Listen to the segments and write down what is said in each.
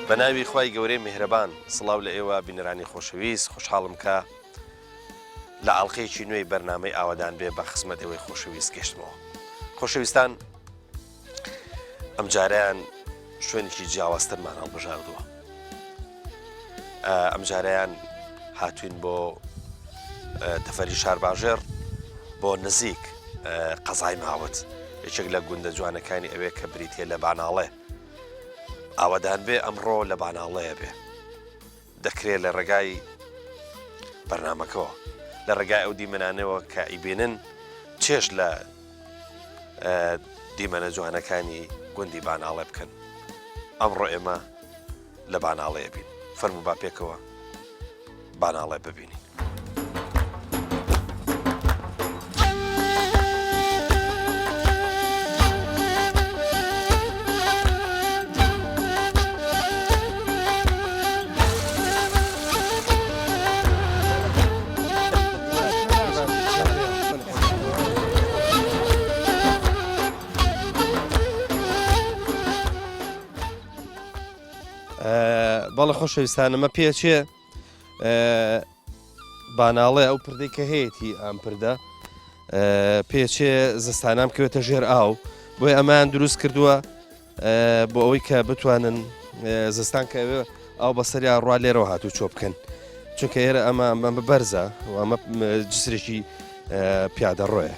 بە ناوی خوای گەورەی میهرەبان سڵاو لە ئێوە بینەرانی خۆشەویست خۆشحاڵم کە لە ئاڵلقەیەکی نوێی بەرنامەی ئاوادان بێ بە خزمەت ئێوەی خۆشەویست گەشتمەوە. خۆشەویستان ئەم جارەیان شوێنێکی جیاوازترمان هەڵبژاردووە. ئەم جارەیان هاتوین بۆ دەفەری شارباژێر بۆ نزیک قەزای ماوەت، یەکێک لە گوندە جوانەکانی ئەوێ کە بریتە لە باناڵێ. ئاوادان بێ ئەمڕۆ لە باناڵەیە بێ، دەکرێت لە ڕێگای بەرنامەکەەوە لە ڕێگای ئەو دیمەنانەوە کە ئیبێنن چێش لە دیمەنە جوانەکانی گوندی باناڵێ بکەن. ئەمڕۆ ئێمە لە باناڵەیە بین، فەرموو با پێکەوە باناڵێ ببینین. بەڵێ خۆشەویستانەمە پێچێ باناڵێ ئەو پردەی کە هەیەی ئەم پردە پێچێ زستانام کەوێتە ژێر ئاو، بۆی ئەمان دروست کردووە بۆ ئەوەی کە بتوانن زستان کە ئەو بەسەریا ڕوا لێرەوە هاتوو چۆ بکەن، چونکە ئێرە ئەمە بەرزە و ئەمە جسرێکی پیادە ڕۆیە.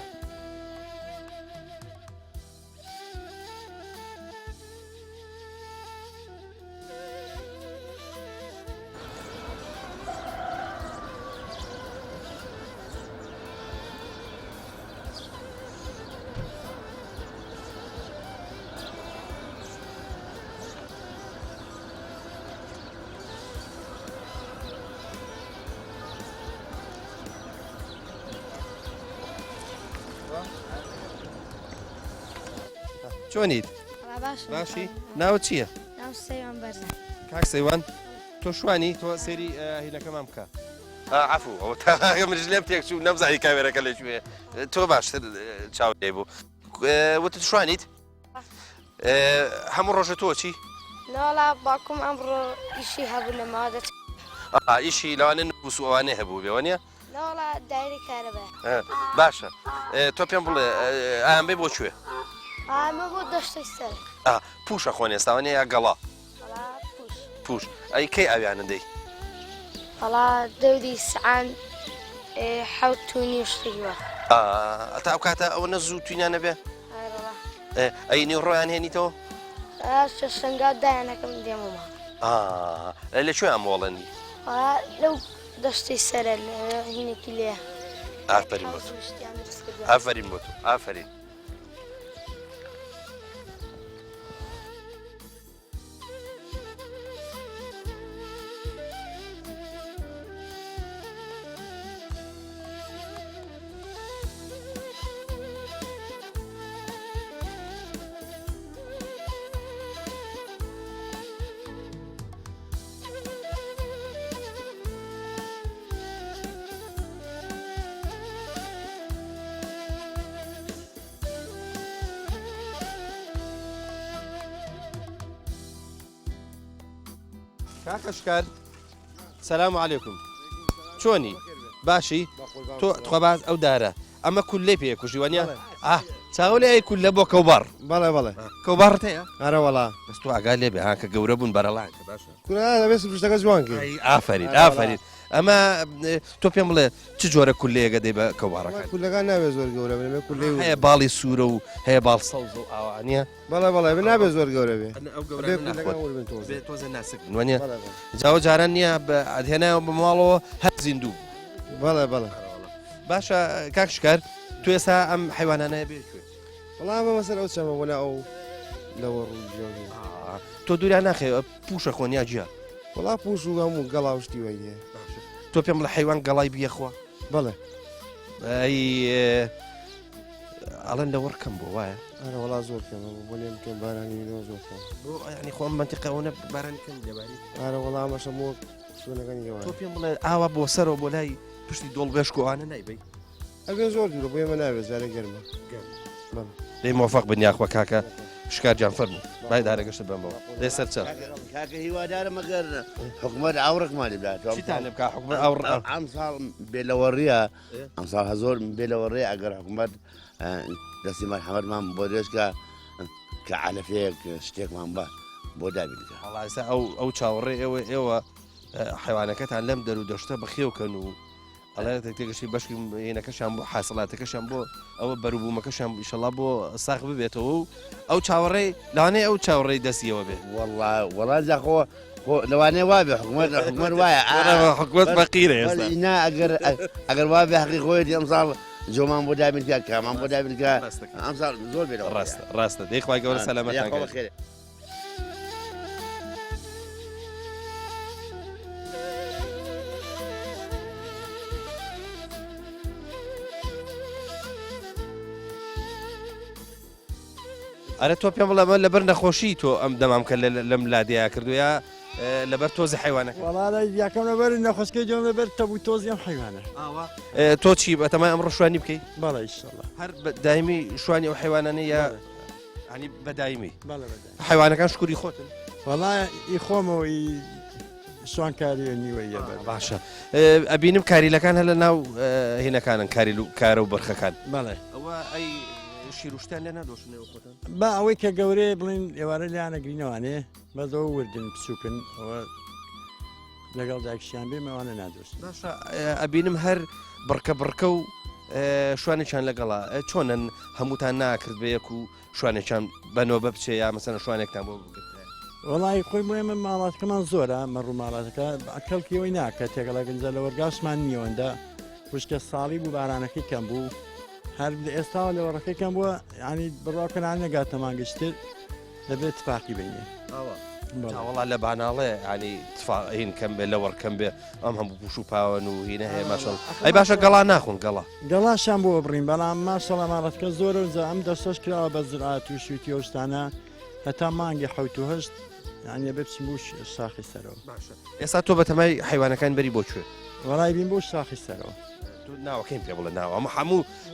چۆنیت؟ باشی؟ ناوت چییە؟ ناو سەیوان بەرزە. کاک سەیوان تۆ شوانی تۆ سێری هینەکەمان بکە. عەفوو ئەو منیش لێم تێک چوو نەمزانی کاوێرەکە لەکوێیە. تۆ باشتر چاو لێ بوو. وتت شوانیت؟ هەموو ڕۆژە تۆ چی؟ ناڵا باکوم ئەمڕۆ ئیشی هەبوو لە مادەت. ئیشی لەوانە نووس و ئەوانێ هەبوو بێ وانە؟ ناڵا دایری کارەبە. باشە تۆ پێم بڵێ ئایان بێ بۆ کوێ؟ ئەمە بۆ دەشتەی سەر. پوشە خۆن ئێستاوانێ یا گەڵا؟ پوش. ئەی کەی ئەویانە دەی؟ وەڵا دەودی سعان حەوت توونی شتێکی وە. تا ئەو کاتە ئەوە نەزوو توینانە بێ؟ ئەی نیوڕۆیان هێنیتەوە؟ شەنگا دایانەکەم دێمەوە. لەکوێ ئەمۆڵەنی؟ لەو دەشتەی سەرە لە هینێکی لێ. ئافرین بۆ تۆ، ئافرین بۆ تۆ، ئافرین. کاکەشکار سەلام عەلەیکوم، چۆنی؟ باشی؟ تۆ خۆباز ئەو دارە ئەمە کول لێ پێ کوژی وانە؟ چاوە لێ کول لە بۆ کەوبەڕ. بەڵێ بەڵێ کەوبەڕت هەیە؟ ئەرە وەڵا بەس تۆ ئاگا لێ بێ کە گەورە بوون بەرەڵان باشە. دەبێت پشتەکە جوان کرد. ئافرین ئافرین. ئەمە تۆ پێم بڵێ چ جۆرە کولەیەگە دەی بە کەوباڕەکە؟ کولەکان نابێت زۆر گەورە بێ کولێ هەیە باڵی سوورە و هەیە باڵ سەوز و ئاوانە؟ بەڵێ بەڵێ نابێت زۆر گەورە بێ تۆزە ناسک وانە جاوە جاران نییە هێنایەوە بە ماڵەوە هەر زیندوو. بەڵێ بەڵێ باشە کاکشکار تو ئێستا ئەم حیوانانەیە بێ کوێ؟ وەڵام بە مەسەر ئەو چەمە وەلا ئەو لەوە ڕوو تۆ دووریان ناخێ پوشە خۆنیا جیا؟ وەڵا پوش و هەموو گەڵاوشتی وایە. تۆ پێم لە حیوان گەڵای بیەخوا؟ بەڵێ ئەی ئەڵەن لە وەڕکەم بۆ وایە؟ ئەرە وەڵا زۆر کەمە بۆ لێم کەم بارانی زۆر کەم بۆ ینی خۆم منتیقەوە بارانی کەم لێباری. ئارە وەڵا ئەمەشە مۆ شوێنەکانی تۆ پێم بڵێ ئاوا بۆ سەرەوە بۆ لای پشتی دۆڵ بێشکۆوانە نایبەی؟ ئەگەر زۆر دوورە بۆ ئێمە ناوێت زارە گەرمە. دەی مۆفەق بن یاخوا کاکە شکارجان فەرموو بای دارەگەشت بەمەوە دێ سەرچاو کاکە هیوادارم ئەگەر حکومەت ئاورێکمانی بدات چیتان لێ بکات حکومەت ئەو ئەم ساڵ بێلەوەڕیە ئەم ساڵ هەزۆر بێلەوەڕێ ئەگەر حکومەت دەستی مەرحەمەتمان بۆ دێشکە کە عەلەفەیەک شتێکمان بە بۆ دابینکە هەڵایسا ئەو چاوەڕێ ئێوە حیوانەکەتان لەم دەرو دەشتە بەخێوکەن و ئەڵێ تێگەشتی بەشکی هێنەکەشان بۆ حاصلاتەکەشان بۆ ئەوە بەروبوومەکەشان ئیشەڵا بۆ ساغ ببێتەوە و ئەو چاوەڕێ لەوانەیە ئەو چاوەڕێی دەستیەوە بێت وەڵا زاخۆ لەوانەیە وابێ حکومەت وایە حکومەت بەقیرە ئینا ئەگەر وابێ حەقی خۆیەتی ئەم ساڵ جۆمان بۆ دابینکە کامان بۆ دابینکە ئەم ساڵ زۆر بێت ڕاستە دەیخوای گەورە سەلامەتان خێر ئەرە تۆ پێم بڵێمە لەبەر نەخۆشی تۆ ئەم دەمام کە لەم لادەیە کردویا لەبەر تۆزی حیوانەکە وڵا یاکەم لەبەر نەخۆشکەی جۆم لەبەر تەبوو تۆزی ئەم حیوانە تۆ چی بەتەمای ئەمڕۆ شوانی بکەیت بەڵێ ئیشەڵا هەر دایمی شوانی ئەو حیوانانە یا ینی بەدایمی بەڵێ حیوانەکان شکوری خۆتن وڵا ئی خۆمەوە شوانکاری نیوەیە باشە ئەبینم کاریلەکان هە لە ناو هینەکانن کارە و بەرخەکان بەڵێ ئەوە ئەی شیرشتان لێ نادۆشنەوە خۆتان با ئەوەی کە گەورەیە بڵین ئێوارە لیانە گرینەوانێ بەزەوە وردن بچووکن ئەوە لەگەڵ داکشیان بێ مەوانە نادۆست باشە ئەبینم هەر بڕکە و شوانێکیان لەگەڵا چۆنن هەمووتان ناکرد بە یەک و شوانێکیان بەنەوە بچێ یا مەسەنە شوانێکتان بۆ بگرێت وڵی خۆی بڵێمە ماڵاتەکەمان زۆرە مەڕوو ماڵاتەکە ئەکەڵکیەوەی ناکە تێگەڵا گەنجە لە وەرگاشمان نیەوەندا خوشکە ساڵی بوو بارانەکەی کەم بوو هەر ئێستا لە وەڕەکەی کەم بووە ینی بڕاکەنان نەگاتەمان گەشتر دەبێت تفاقی بینێ وڵا لە باناڵێ ینی هین کەم بێ لە وەرکەم بێ ئەم هەموو پوش و پاوەن و هینە هەیە ماشەڵ ئەی باشە گەڵا ناخۆن گەڵاشان بۆ بڕین بەڵام ماشەڵە ماڵەتەکە زۆرە و ئەم دەستەش کراوە بە زراعەت و شووتی ئەوشتانە هەتا مانگی حوت و هەشت یانە بچین بوو شاخی سەرەوە ئێستا تۆ بەتەمای حیوانەکان بەری بۆ کوێ وڵای بین بۆ شاخی سەرەوە ناوەکەیم پێ بڵێ ناوە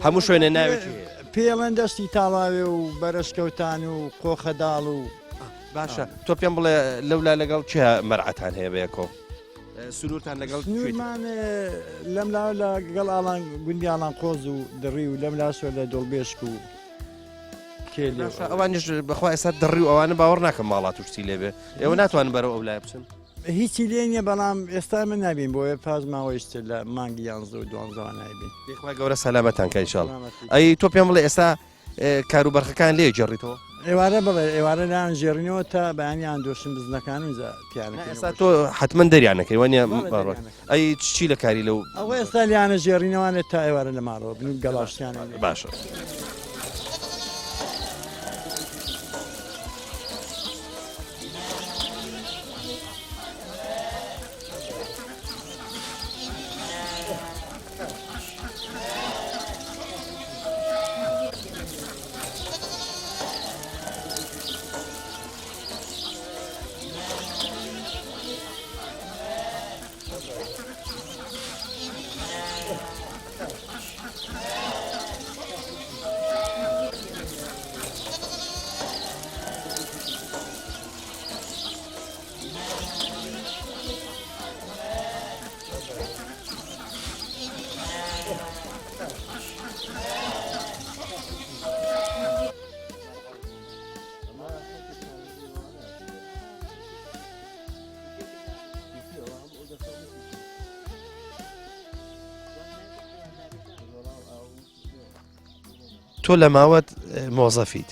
هەموو شوێنە ناوێت پێڵەن دەستی تاڵاوێ و بەرەشکەوتان و قۆخەداڵ و باشە تۆ پێم بڵێ لەولا لەگەڵ چه مەرعەتان هەیە بەیەکۆ سنوورتان لەگەڵ نورمان لەم لا لەگەڵ ئاڵان گوندی ئاڵان قۆز و دڕی و لەم لاشۆ لە دڵبێشک و ئەوانش بەخوا ئێستا دڕی و ئەوانە باوەڕ ناکەم ماڵات و شتی لێبێ ئێوە ناتوانن بەرەو ئەو لای بچن هیچی لێ نییە بەڵام ئێستا من نبین بۆیە پازماوەیشتر لە مانگی 11 نایبین دەخوای گەورە سەلامەتان کە ئینشاڵ ئەی تۆ پێم بڵێ ئێستا کاروبەرخەکان لێ جێڕیتەوە ئێوارە بڵێ ئێوارە لاان ژێڕینەوە تا بەیانیان دۆشن بزنەکان و پیانە ئێستا تۆ حتمما دەریانەکەی وانە باڕۆ ئەی چی لە کاری لەو ئەوە ئێستا لیانە ژێڕینەوانێت تا ئێوارە لە ماڕەوە بن گەڵاشتیان باشە. تۆ لە ماوەت مۆزەفیت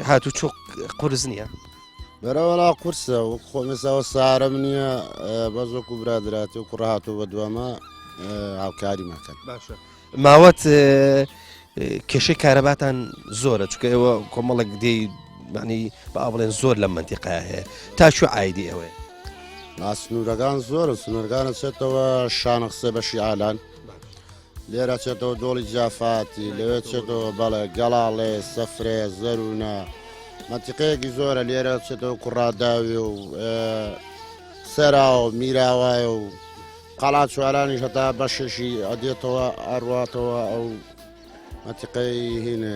هاتوو چۆ قورس نییە بەرەوەڵا قورسە و خۆمەساوە سارەم نییە بەزۆک و برادراتی و کوڕهاتوو بە دوامە هاوکاری ماکەن باشە ماوەت کێشەی کارەباتان زۆرە چکە ئێوە کۆمەڵک دێی معنی بە بڵێن زۆر لە منتیقا هەیە تا چوو ئایدی ئەوەیە سنوورەکان زۆرە سنوورگانە چێتەوە شانەخسە بەشی ئالان لێرە چێتەوە دۆڵی جافاتی لەوێ چێتەوە بەڵێ گەڵاڵێ سەفرێ زەرونە منتیقەیەکی زۆرە لێرە چێتەوە کوڕاداوی و سەرا و میراوایە و قەڵات چوارانی هەتا بەشێشی ئەدێتەوە ئەڕواتەوە ئەو منتیقەی هینە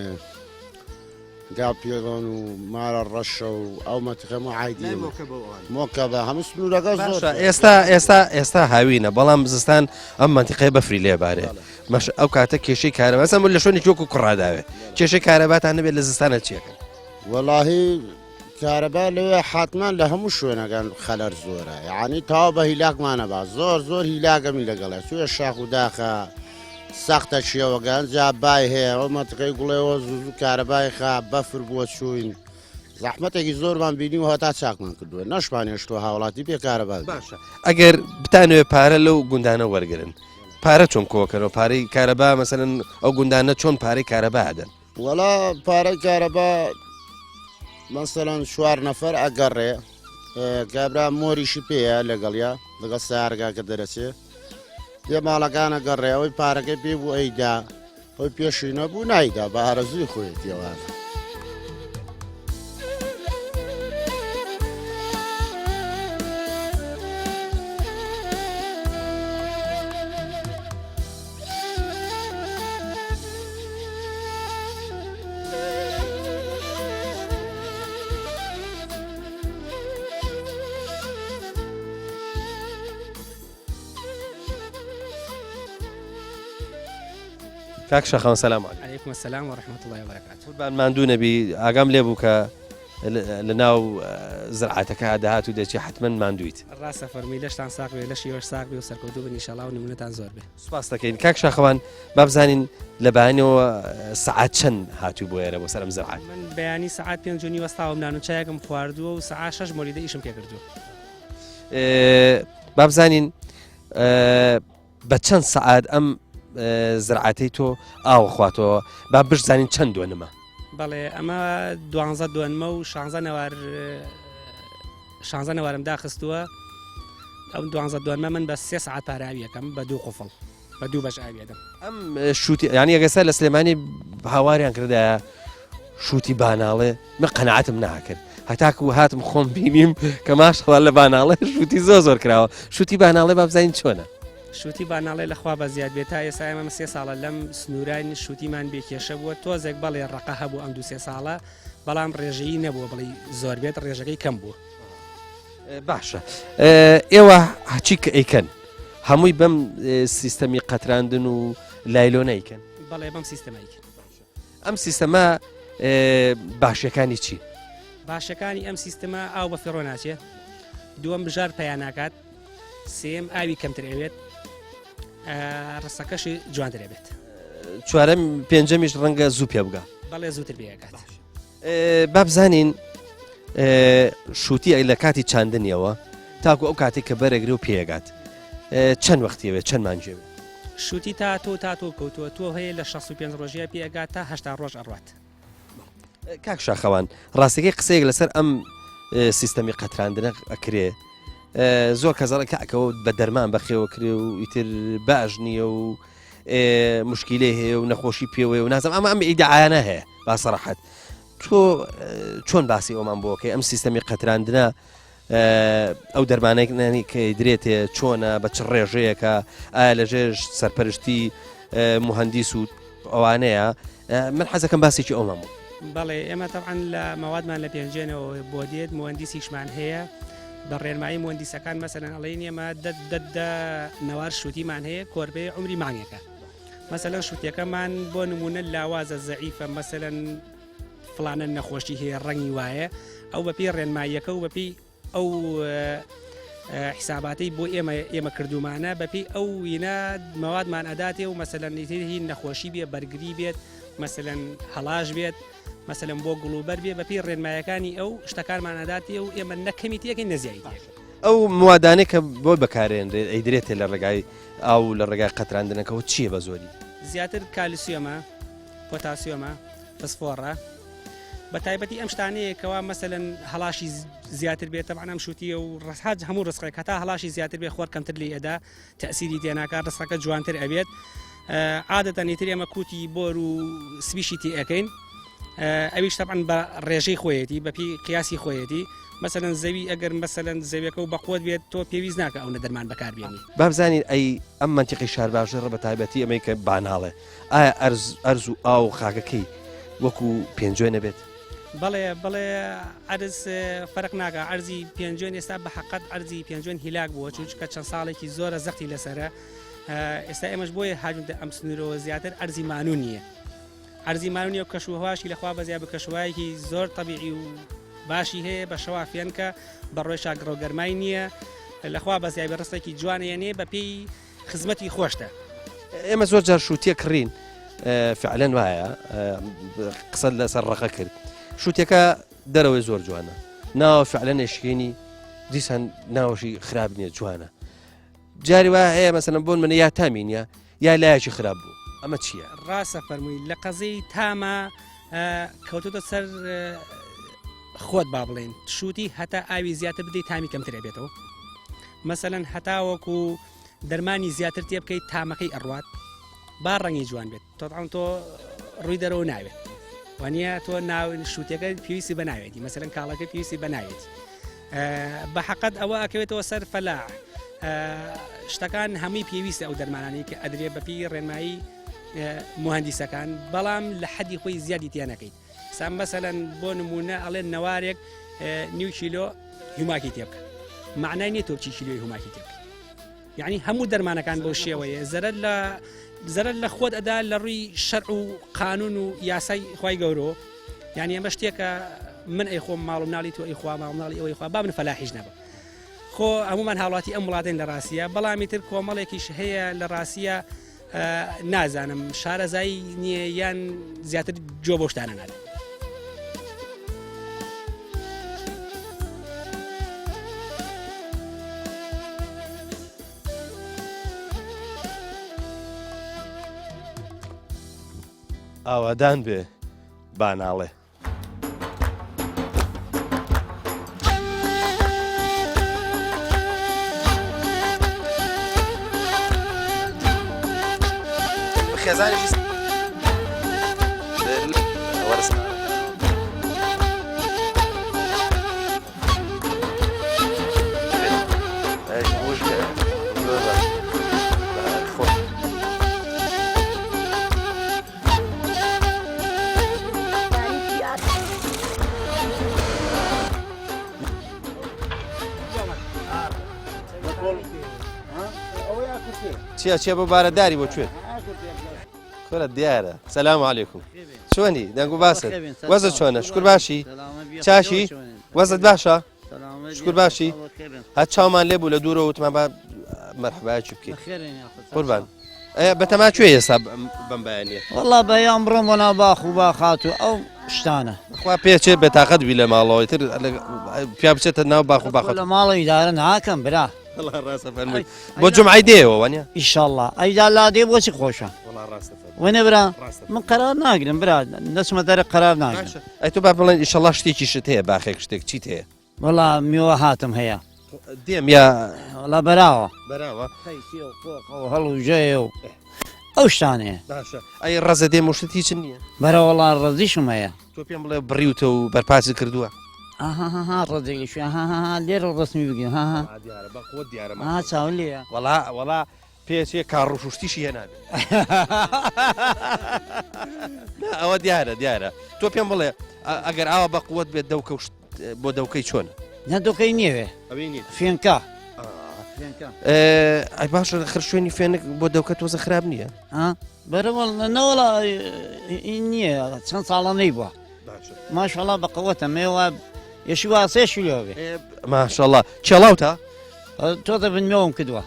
قال بيضون ومال الرشة أو ما تخمو عادي موكبة هم سنورة باشە قصور ئێستا هاوینە بەڵام زستان ئەم منتیقەیە بەفری لێبارێ مەش ئەو کاتە کێشەی کارەبا ئەسا لە شوێنی وەکو کوڕاداوێ کێشەی کارەباتان نەبێت لە زستانە چیەکەن والله كهرباء لو حتما لهم شوينا كان خلر زورة يعني تابه هلاك ما نبع زور هلاك من لقلا شو الشاخ وداخا ساخت شيء وكان جاباي هي وما تقي يقول زوزو كهرباء خا بفر بوت شوين زحمتك زور من بيني وهتا شاك من كدوه نشباني اشتو هاولاتي بي كهرباء باشە ئەگەر بتانوێ پارە لەو گوندانە وەرگن پارە چۆن کۆکەرەوە پارەی کارەبا مەسەرەن ئەو گوندانە چۆن پارەی کارەبا دەن ولا بارك كهرباء مثلا شوار نفر أقرر كابرا موري شبيه لقليا لقى سارقا كدرسي دي مالا كان أقرر وي بارك بيبو أيدا وي بيشينا بو نايدا بارزي خويت يوان کاک شەخەوان سەلام عەلیکم عليكم السلام ورحمة الله وبركاته. قوربان ماندوو نەبی ئاگام لێ بوو کە لە ناو زرعاتەکە داهات و دەچی حتمما ماندوویت الراسة فرمي ليش تان ساق بي ليش يوش ساق بي وسركودو بن إن شاء الله ونمونتان زور بي. سوپاس دەکەین کاک شەخەوان با بزانین لە بەیانەوە سەعات چەند هاتووی بۆ ئێرە بۆ سەرم زرعات من بياني ساعات 5 وستاوم نانو چایەکم خواردووە و ساعات 6 مۆلیدە ئیشم پێ کردووە. با بزانین بە چەند سەعات ئەم زرعاتەی تۆ ئاوە خواتەوە با بشزانین چەند دوێنمە بەڵێ ئەمە 12 دوێنمە و 16 نەوارم داخستووە ئەم 12 دوێنمە من بە 3 ساعات پاراویەکەم بە 2 قوفڵ بە 2 بەش ئاویەدەم. ئەم شووتی ینی ئەگەسا لە سلێمانی هاواریان کردایە شووتی باناڵێ من قەنەعەتم ناکرد هەتاکو هاتم خۆم بینیم کە ماشەڵا لە باناڵێ شووتی زۆر کراوە شووتی باناڵێ با بزانین چۆنە شووتی باناڵێ لەخوا بە زیاد بێت تا ئێستا ئێمە 3 ساڵە لەم سنوورانی شووتیمان بێکێشە بووە تۆزێک بەڵێ ڕقە هەبوو ئەم 2 ساڵە بەڵام ڕێژەیی نەبووە بڵێ زۆر بێت ڕێژەکەی کەم بووە. باشە ئێوە هەچی کە ئەیکەن هەمووی بەم سیستەمی قەتراندن و لایلۆ نەیکەن بەڵێ بەم سیستەمایکە ئەم سیستەمە باشەکانی چی باشەکانی ئەم سیستەمە ئاو بە فێڕۆ ناچێت دووەم بژار پەیان ناکات سێم ئاوی کەمتر ئەوێت ڕستەکەشی جوانتر ئەبێت چوارەم پێنجەمیش ڕەنگە زوو پێ بگە بەڵێ زووتر پێکات. با بزانین شووتی لە کاتی چاندنیەوە تاکو ئەو کاتێک کە بەرەگری و پێگات چەند وەختیەوێت چەند مانجێوێت شووتی تا تۆ کەوتووە تۆ هەیە لە 65 ڕۆژیە پێگات تا 80 ڕۆژ ئەڕات. کاک شاخەوان ڕاستەکەی قسەیەک لەسەر ئەم سیستەمی قەتراندنە ئەکرێ زۆر کەزەڵە کاکەوە بە دەرمان بەخێوە کرێ و ئیتر باش نییە و مشکیلێ هەیە و نەخۆشی پێوەیە و نازم ئەمە ئەم ئیدعایانە هەیە با سەراحەت تۆ چۆن باسی ئەومان بۆکەی ئەم سیستەمی قەتراندنە ئەو دەرمانێکنانی کە درێتێ چۆنە بە چ ڕێژەیەکە ئایا لەژێژ سەرپەرشتی مهندیس و ئەوانەیە من حەزەکەم باسێکی ئەومان بوو. بەڵێ ئێمە تەعاان لە مەوادمان لە پێنجێنەوە بۆ دێت مهندیسیشمان هەیە بە ڕێنمایی مهندیسەکان مەسەرەن ئەڵێن ئێمە نەوار شووتیمان هەیە کۆربەی عمری مانگێکە مەسەلەن شووتەکەمان بۆ نمونە لاوازە زەعیفە مەسەلەن فلانە نەخۆشی هەیە ڕەنگی وایە ئەو بەپی ڕێنماییەکە و بەپی ئەو حساباتی بۆ ئێمە کردومانە بەپی ئەو وینە مەوادمان ئەداتێ و مەسەلەن هی نەخۆشی بێ بەرگری بێت مەسەلەن هەڵاش بێت مەسەلەن بۆ گوڵوبەر بێ بەپی ڕێنمایەکانی ئەو شتەکانمان ئەداتێ و ئێمە نەکەمیتیەکەی نەزیایی ئەو موادانێک کە بۆ بەکارێنرێت ئەیدرێتێ لە ڕێگای ئاو لە ڕێگای قەتراندنەکەەوە چییە بە زۆری زیاتر کالیسیۆمە پۆتاسیۆمە فسفۆڕە بە تایبەتی ئەم شتانەیەکەوە مەسەلەن هەڵاشی زیاتر بێت تەبعاً ئەم شووتیە و ڕسحاج هەموو ڕسقێک هەتا هەڵاشی زیاتر بێ خۆر کەمتر لێ ئەدا تەسیری تێناکات ڕسقەکە جوانتر ئەبێت عادەتەن ئیتر ئێمە کوتی بۆر و سویشی تێ ئەەکەین ئەویش تەبعاً بە ڕێژەی خۆیەتی بەپی قیاسی خۆیەتی مەسەلەن زەوی ئەگەر مەسەلەن زەویەکە و بەقوت بێت تۆ پێویست ناکە ئەو نەدەرمان بەکاربێنی با بزانین ئەی ئەم منتیقی شار باشڕ بە تایبەتی ئەمەی کە باناڵێ ئایا ئەرز و ئاو خاکەکەی وەکو پێنجۆی نەبێت بەڵێ عرز فەرق ناکە عەرزی پێنجوێن ئێستا بە حەقەت عەرزی پێنجوێن هیلاک بووە چونکە چەند ساڵێکی زۆرە زەختی لەسرە ئێستا ئێمەش بۆیە حاجم ئەم سنوورەوە زیاتر عەرزی مانوو نییە عەرزی مانوو نیە و کەشوهواشی لەخوا بەزیا بە کەشوایەکی زۆر طەبیعی و باشی هەیە بە شەوا فێنکە بە ڕۆی شاگڕۆ گەرمای نییە لەخوا بەزیای بە ڕستێکی جوانەیەنێ بە پێی خزمەتی خۆشتە ئێمە زۆر جار شووتە کڕین فعلەن وایە قسە لەسەر ڕقە کرد شووتەکە دەرەوەی زۆر جوانە ناوە فعلەن نێشکێنی دیسان ناوەشی خراپ نییە جوانە جاری وایە هەیە مەسەلەن بۆن منە یا تامی نیە یا لایەکی خراپ بوو ئەمە چییە؟ ڕاستە فەرمووی لە قەزەی تامە کەوتوتە سەر خۆت با بڵێن شووتی هەتا ئاوی زیاتر بدەیت تامی کەمترە بێتەوە مەسەلەن هەتاوەکو دەرمانی زیاتر تێ بکەیت تامەکەی ئەڕوات با ڕەنگی جوان بێت تۆ ڕووی دەرەوە ناوێت وانە تۆ ناو شووتەکە پێویستی بە ناوێتی مەسەلەن کاڵەکە پێویستی بە ناوێتی بە حەقەت ئەوە ئەکەوێتەوە سەر فەلاح شتەکان هەمووی پێویستە ئەو دەرمانانی کە ئەدرێ بەپی ڕێنمایی مهندیسەکان بەڵام لە حەدی خۆی زیادی تیانەکەیت سام مەسەلەن بۆ نمونە ئەڵێن نەوارێک نیو کیلۆ هیوماکی تێ بکە معنای نیە تۆ چی کیلۆی هیوماکی تێ بکە یعنی هەموو دەرمانەکان بەو شێوەیە زەرەر لە خۆت ئەدا لە ڕووی شەرع و قانون و یاسای خوای گەورۆ یعنی ئەمە شتێکە من ئەی خۆم ماڵ و مناڵی تۆ ئەیخوا ماڵ مناڵی ئەوەی خوا با من فەلاحیش نەبە خۆ هەمومان هاوڵاتی ئەم وڵاتین لە ڕاستیە بەڵامی تر کۆمەڵێکیش هەیە لە ڕاستیە نازانم شارەزایی نییە یان زیاتر جۆ بۆ شتانە نادە ئاوادان بێ باناڵێ خێزانێکی چیە بۆ بارەداری بۆ کوێت خۆرە دیارە سەلام عەلەیکوم چۆنی دەنگ و باست وەزت چۆنە شکر باشی چاشی وەزت باشە شکر باشی هەت چاومان لێ بوو لە دوورەوە وتمان با مەرحەبایەکی بکەیت قوربان بەتەما کوێ ئێستا بەم بەیانیە وەڵڵا بەیان بڕۆم بۆ ناو باخ و باخات و ئەو شتانە خوا پێچێت بێتاقەت بی لە ماڵەوەی تر پیا بچێتە ناو باخ و باخەت لە ماڵە ئیدارە ناکەم برا بۆ جمعی دێەوە وانە ئیشەڵڵا ئەیدا لا دێ بۆچی خۆشە وەنە برا من قەرار ناگرم برا دەچمە دەرە قەرار ناگرم ئەی تۆ با بڵێن ئیشەڵڵا شتێکی شت هەیە باخێک شتێک چیت هەیە وەڵا میوە هاتم هەیە دێم یا وەڵا بەراوە بەراوە هەڵ و ژێ و ئەو شتانەیە ئەی ڕەزە دێم و شت هیچ نییە بەرە وەڵا ڕەزیشم هەیە تۆ پێم بڵێ بڕیوتە و بەرپاسی کردووە ئاها ڕەزێکی شوێ لێرە ڕستمی بگەین ها چاو لێە وەڵا پێچێ کاڕوشتیشی هێنابێت ئەوە دیارە تۆ پێم بڵێ ئەگەر ئاوە بە قووەت بێت دەوکە بۆ دەوکەی چۆن نەدۆکەی نیەوێ فێنکە ئەی باشە خر شوێنی فێنک بۆ دەوکە تۆزە خراپ نییە بەرەوەڵ نەوەڵا نییە چەند ساڵانەی بووە ماشەڵا بە قووەتە مێوە یەشی واسێشی لێوێ ماشەڵڵا چێڵاوتە تۆ دەبنمەوەم کردووە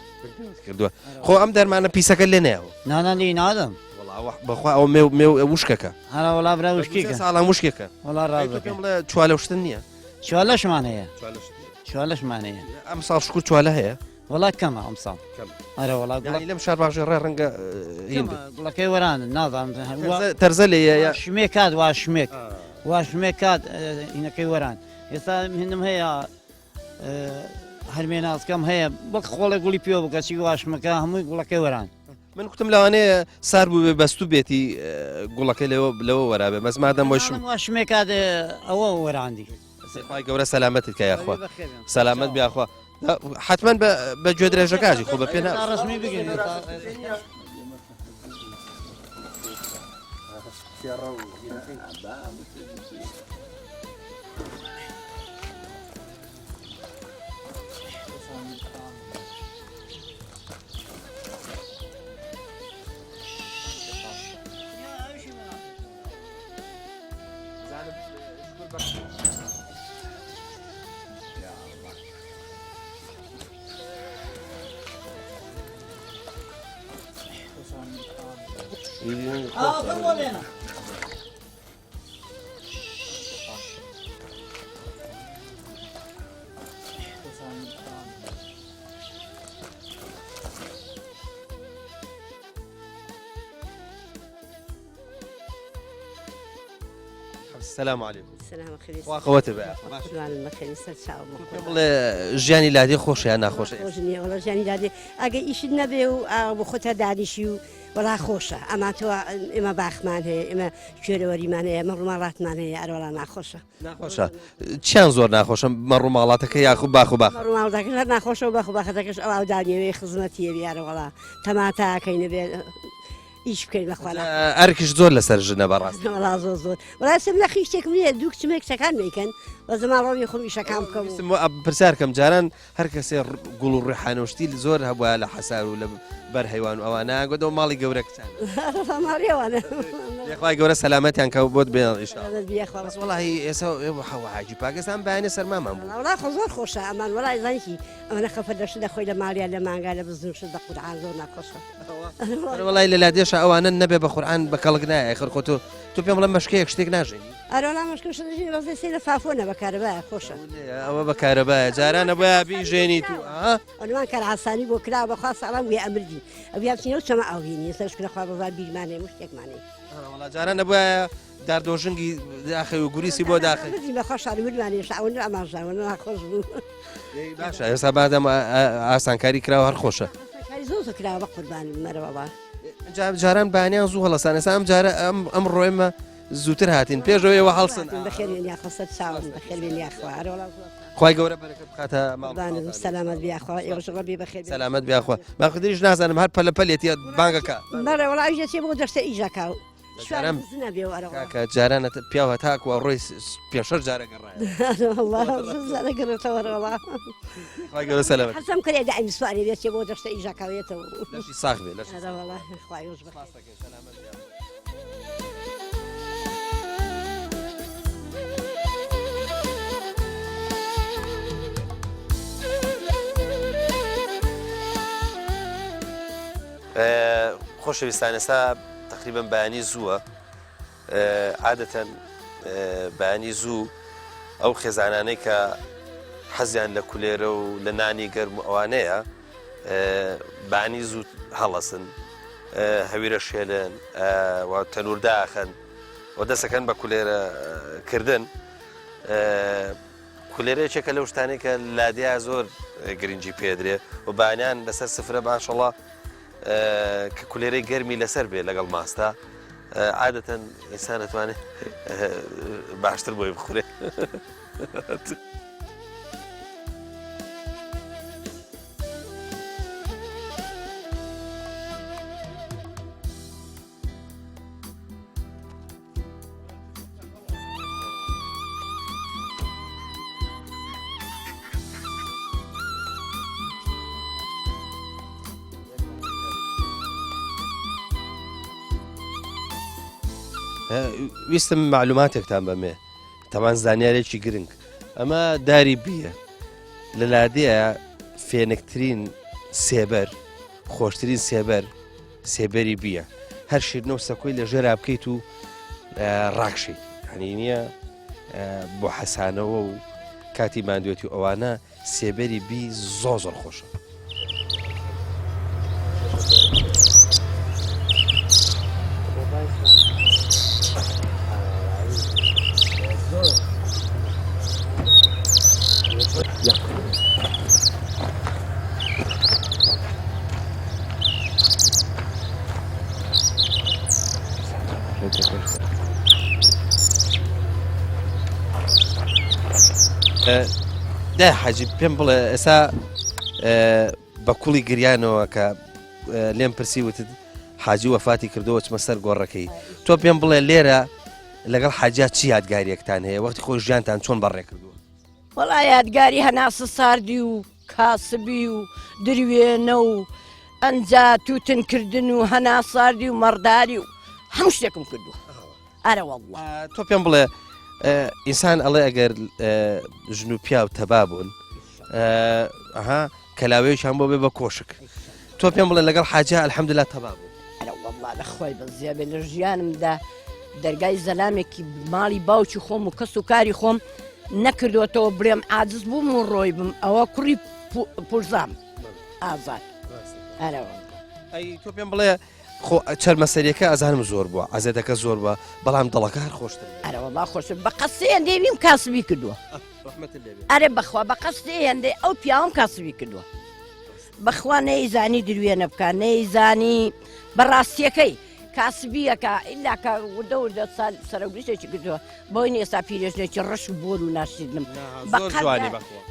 خۆ ئەم دەرمانە پیسەکە لێ نێەوە نانانی نادەم بەخوا ئەو وشکەکە هەرا وڵا برا وشکێکە ساڵان وشکێکە وڵا ڕاز بڵێ چوالە شتن نییە چوالەشمان هەیە چوالەشمان هەیە ئەم ساڵ شکر چوالە هەیە وڵا کەمە ئەم ساڵ ئەرە وڵا لەم شار باشە ڕێ ڕەنگە گوڵەکەی وەرانە نازانم تەرزە لێ شمێک کات وا شمێک کات هینەکەی وەران ئێستا هێنم هەیە هەرمێ نازکەم هەیە بەک خۆڵی گوڵی پێوە بکەچی واشمەکە هەمووی گوڵەکەی وەران من کوتم لەوانەیە سار بوو بێ بەستو بێتی گوڵەکەی لەوە وەرابێ مەزمادەم وەشم واشمێک کات ئەوە وەراندی خی گەورە سەلامەتت کە یاخوا سەلامەت بیاخوا حتمما بە گوێ درێژەکاژی خۆ بە پێ ڕسمی بگەین السلام عليكم السلام خلیص واقعەتە بە خوشحالم خلیص چاوم بڵێ ژیانی لادی خۆشیان ناخۆشە خۆشنی وڵا ژیانی دادێ ئەگە ئیشت نەبێ و بۆ خۆتە دانیشی و وڵا خۆشە ئەما تۆ ئێمە باخمان هەیە ئێمە کوێرەوەریمان هەیە ئەمە ڕووماڵاتمان هەیە ئەرۆڵا ناخۆشە ناخۆشە چیان زۆر ناخۆشە مەڕووماڵاتەکە یاخوب باخ و باخ ڕووماڵاتەکەش ناخۆشە و بەخباخەکەش ئەڵاو دانیەوەی خزمەتیە بیارە وڵا تەماتاکەی نەبێ ئیش بکەین لەخوالا ئەرکش زۆر لەسەر ژنە بەڕاست وڵا زۆر زۆر وڵای سم لە خیشتێکم نیە دوو کچمێک کچەکان میکەن بە زەماڕۆی خۆم ئیشەکان بکەم پرسیارکەم جاران هەر کەسێ گوڵ و ڕێحانەوشتی زۆر هەبووە لە حەسار و لە بەر هەیوان و ئەوانە گۆدە و ماڵی گەورە کچان ماڕێوانە لێخوای گەورە سەلامەتیان کەوت بۆت بێن ئیشاڵڵا بیاخواڵ وڵی ئێستا حەواجی پاکستان بەیانێ سەرمامان بوو وڵا خۆ زۆر خۆشە ئەمان وڵای زانکی ئەمەە خەفە دەشت دەخۆی لە ماڵیان لە مانگا لە بزنش دە قورعان زۆر ناخۆشە وڵی لە لادێشە ئەوانە نەبێ بە قورعان بە کەڵک نایە خەرخۆ تۆ پێم بڵێ مەشکەیەک شتێک ناژێنی ئەرۆلا مشکش بەزێ سێ لە فافۆنە بەکارەبە خۆشە ئەوە بەکارەبە جارانە بۆە بیژێنی تو ئەوان کار ئاسانی بۆ کرا بەخوا ساڵام وێ ئەمردی ئەویانچینە و چەمە ئاوینی سەرشکرەخوا بەزار بیرمانێ مشتێکمانێ جارانە بۆە داردۆژنگی داخی و گوریسی بۆ داخی بەخوا شارمردوانێش ئەوە ئەماژاوە ناخۆش بوو باشە ئێستا بادەم ئاسانکاری کراوە هەر خۆشە زۆر کراوە بە قوربانی مەرەوەڵا جاران بانیان زوو هەڵەسان ئێستا ئەم جارە ئەم ڕۆێمە زووتر هاتین پێشەوەیەوە هەڵسن بەخێرێن یاخەسەر چاوم بەخێرێن یاخوا ئەرۆڵا خی گەورە بەرەکەت بخاتە سەلامەت بیاخوا ئێوەش ڕەبی بەخێر سەلامەت بیاخوا باخدریش نازانم هەر پەلە پەلێتی بانگەکە بەڕێوەڵا ئەوژێتی بۆ دەشتە ئیژەکە کاکە جارانە پیاوە تاکووە ڕۆی پێشەر جارەگەڕێتەوەڕەوە خی گەورە سەلامەت حەسەم کرێ دائیم سواری بێتێ بۆ دەشتە ئیژەکەوێتەوە ساخ بێ خوایش خۆشەویستان ئێستا تقریبا بەیانی زووە عادەتەن بەیانی زوو ئەو خێزانانەی کە حەزیان لە کولێرە و لە نانی گەرم و ئەوانەیە بەیانی زوو هەڵەسن هەویرە شێلن تەنوورداخەن و دەسەکەن بە کولێرە کردن کولێرەیەکێکە لەو شتانەی کە لادیا زۆر گرنگی پێدرێ و بانیان لەسەر سفرە باشەڵە کە کولێرەی گەرمی لەسەر بێ لەگەڵ ماستا عادەتەن ئینسان دەتوانێت باشتر بۆی بخورێ ویستم معلوماتێکتان بەمێ تەمان زانیارێکی گرنگ ئەمە داری بیە لە لادەیە فێنکترین سێبەر خۆشترین سێبەر سێبەری بیە هەر شیرنەوە سەکۆی لە ژێرا بکەیت و ڕاکشی هەنی نییە بۆ حەسانەوە و کاتی ماندوێتی و ئەوانە سێبەری بی زۆر زۆر خۆشە دا حەجی پێم بڵێ ئێستا بە کوڵی گریانەوە کە لێم پرسی وتت حاجی وەفاتی کردەوە چمە سەر گۆڕەکەی تۆ پێم بڵێ لێرە لەگەڵ حاجات چی یادگاریەکتان هەیە وەختی خۆی ژیانتان چۆن بەڕێ کردووە وەڵا یادگاری هەناسە ساردی و کاسبی و دروێنە و ئەنجا تووتنکردن و هەنا ساردی و مەڕداری و هەموو شتێکم کردووە ئەرە وەڵڵا تۆ پێم بڵێ ئینسان ئەڵێ ئەگەر ژن و پیا و تەبا بوون کەلاوەیەکیان بۆ بێ بە کۆشک تۆ پێم بڵێ لەگەڵ حاجە الحەمدوللا تەبا بوو ئەرە وەڵڵا لەخۆی بەزیابێ لە ژیانمدا دەرگای زەلامێکی ماڵی باوکی خۆم و کەس و کاری خۆم نەکردوێتەوە بڵێم عاجز بووم و ڕۆی بم ئەوە کوڕی پورزام ئازاد ئەرە ئەی تۆ پێم بڵێ چەرمەسەریەکە ئەزانم زۆر بووە عەزێتەکە زۆر بووە بەڵام دڵەکە هەر خۆشتر ئەرە وەڵڵا خۆش بە قەسەی هەندێ بیم کاسبی کردووە ئەرێ بەخوا بە قەسەی هەندێ ئەو پیاوم کاسبی کردووە بەخوا نەیزانی دروێنە بکە نەیزانی بەڕاستیەکەی کاسبیەکە ئیلاکە وردە وردە سال سەرەوگریشتێکی کردووە بۆی ئێستا پیرێژنێکی ڕەش و بۆر و ناشیدم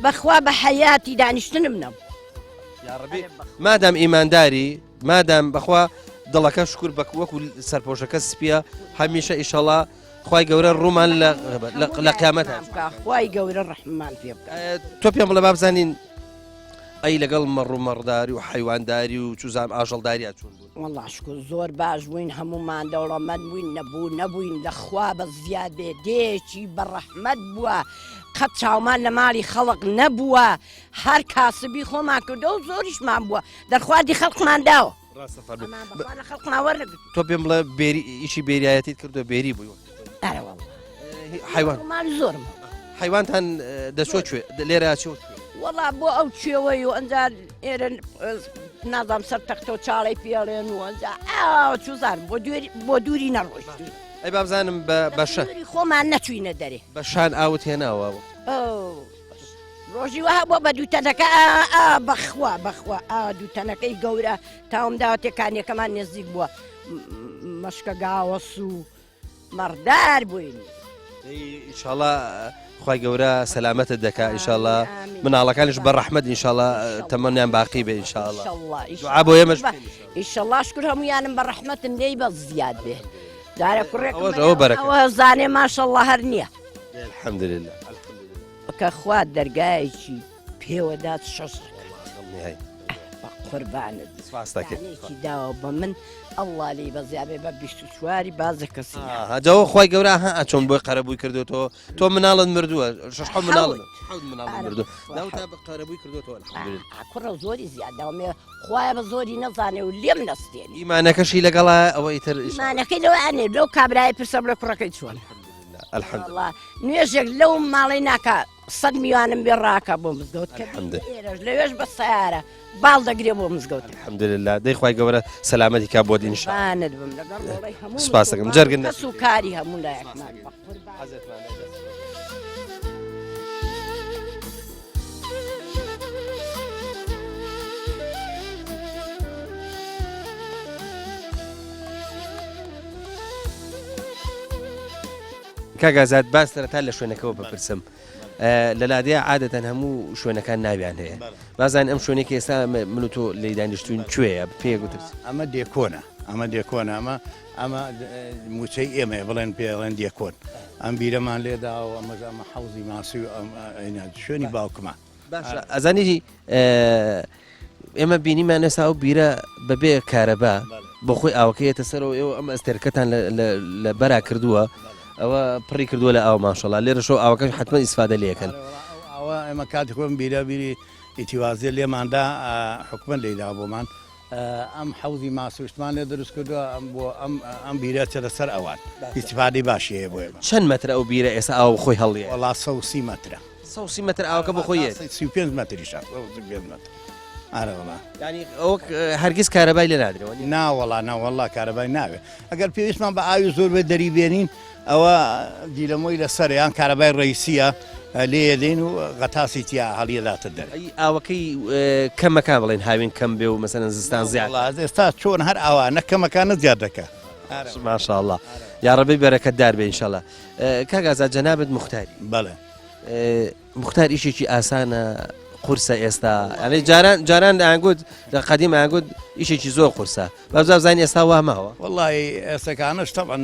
بەخوا بە حەیاتی دانیشتنم نەبوو مادام ئیمانداری مادام بەخوا دڵەکە شکر بە وەکو سەرپۆشەکە سپیە هەمیشە ئیشەڵا خی گەورە ڕوومان لە قیامەتە خی گەورە ڕەحمان پێ بکە تۆ پێم بڵێ بابزانین ئەی لەگەڵ مەڕوومەڕداری و حیوانداری و چوزام ئاژەڵداریە چون بوون وەڵاشکو زۆر باش بووین هەمومان دەوڵەمەند بووین نەبووین لەخوا بە زیاد بێ دێکی بە ڕەحمەت بووە قەت چاومان لە ماڵی خەڵق نەبووە هەر کاسبی خۆمان کردە و زۆریشمان بووە دەرخوادی خەڵقمان داوە تۆ پێم بڵێ ئیشی بێریایەتیت کردو بێری بووی حیوان زۆرم حیوانتان دەچۆ لێرە چۆ وەڵا بۆ ئەو کوێوەی و ئەنجار ئێرە نازام سەر تەختەوە چاڵی پێڵێن و ئەنجا چوزار بۆ دووری نەڕۆشت ئەی بابزانم بەشە خۆمان نەچوینە دەرێ بەشان ئاوت هێناوە ڕۆژی وها بۆ بە دووتەنەکە بەخوا دووتەنەکەی گەورە تاوم داوە تێکانیەکەمان نێزیک بووە مەشکە گاوەس و مەڕدار بووین ئینشاڵڵا خی گەورە سەلامەتت دەکا ئینشاڵڵا مناڵەکانیش بە ڕەحمەت ئینشاڵڵا تەمەنیان باقی بێ ئینشاڵڵا بۆ ئێمەش ئیشەڵڵا شکر هەمویانم بە ڕەحمەتم دەی بە زیاد بێ دارە ئەوە بەرەکەوە زانێ ماشەڵڵا هەر نییە الحەمدولله کە خوا دەرگایەکی پێوەدات شەش قوربانت سپاسێکی داوە بە من ئەڵڵا لی بەزیابێ بە 24 بازە کەسی هەجەوە خی گەورە ئەچۆن بۆی قەرەبووی کردوەوە تۆ مناڵت مردووە شش مناڵن مردو قەرەبووی کردوەوە کوڕە زۆری زیادداومێ خوایە بە زۆری نەزانێ و لێم نەستێن ئیمانەکەشی لەگەڵا ئەوە ئیتر ئیمانەکەی لەوانێ لەو کابرای پرسە بڵێ کوڕەکەی چۆن نوێژێک لەو ماڵی ناکە 100 میوانم بێ ڕاکە بۆ مزگەوت ئێرەش لەوێش بە سیارە باڵ دەگرێ بۆ مزگەوت الحەمدولله دەی خی گەورە سەلامەتی کا بۆ دینشانت بم لەگەڵ سپاسەکەم جەرگن کەس و کاری هەموو لایەکمان کاگازات باس سەرەتا لە شوێنەکەەوە بپرسم لە لادەیە عادەتەن هەموو شوێنەکان ناویان هەیە بازان ئەم شوێنێکی ئێستا من و تۆ لی دانیشتوین کوێیە پێ گوترس ئەمە دێکۆنە ئەمە موچەی ئێمە بڵێن پێڵێن دێکۆن ئەم بیرەمان لێداوە ئەمە حەوزی ماسی و شوێنی باوکمان ئەزانیی ئێمە بینیمان ئێستا و بیرە بەبێ کارەبا بۆ خۆی ئاوکەیەتە سەرەوە ئێوە ئەم ئەستێرەکەتان لە بەرا کردووە ئەوە پڕی کردووە لە ئاو ماشەڵا لێرە شەو ئاوەکەش حتممە ئیسفادە لەکەن ئەوە ئێمە کاتی خۆم بیری ئیتیوازیە لێماندا حکومت لێدا بۆمان ئەم حەوزی ماسوشتمان لێ دروست کردووە بۆ ئەم بیرە چە لەسەر ئەوان ئیسفادەی باشیەیە بۆ ئێمە چەند مەتر ئەو بیرە ئێستا ئاو خۆی هەڵیە وڵا 130 مەترە 130 مەتر ئاوەکە بۆ خۆی 35 مەتریش 5 مەتر ئارەوەڵا ینی ئەو هەرگیز کارەبای لێ نادرەوە ناوەڵا کارەبای ناوێت ئەگەر پێویستمان بە ئاوی زۆر بێ دەریبێنین ئەوە دیلەمۆی لەسەر یان کارەبای ڕئیسیە لێ دێن و غەتاسی تیا هەڵیەداتە دەر ئاوەکەی کەمەکان بڵێن هاوین کەم بێ و مەسەن زستان زیاد ئێستا چۆن هەر ئەوانە کەمەکانە زیاد دەکە ماشاءله یاڕەبەی بەرەکەتدار بێ ئینشاڵە کاگازات جەنابەت موختاری بەڵێ موختار ئیشێکی ئاسانە قورسە ئێستا ئەڵێ جاران ئاگوت لە قەدیم ئاگوت ئیشێکی زۆر قورسە بەزانین ئێستا وا ماوە والله ئێستاکانش تەبەن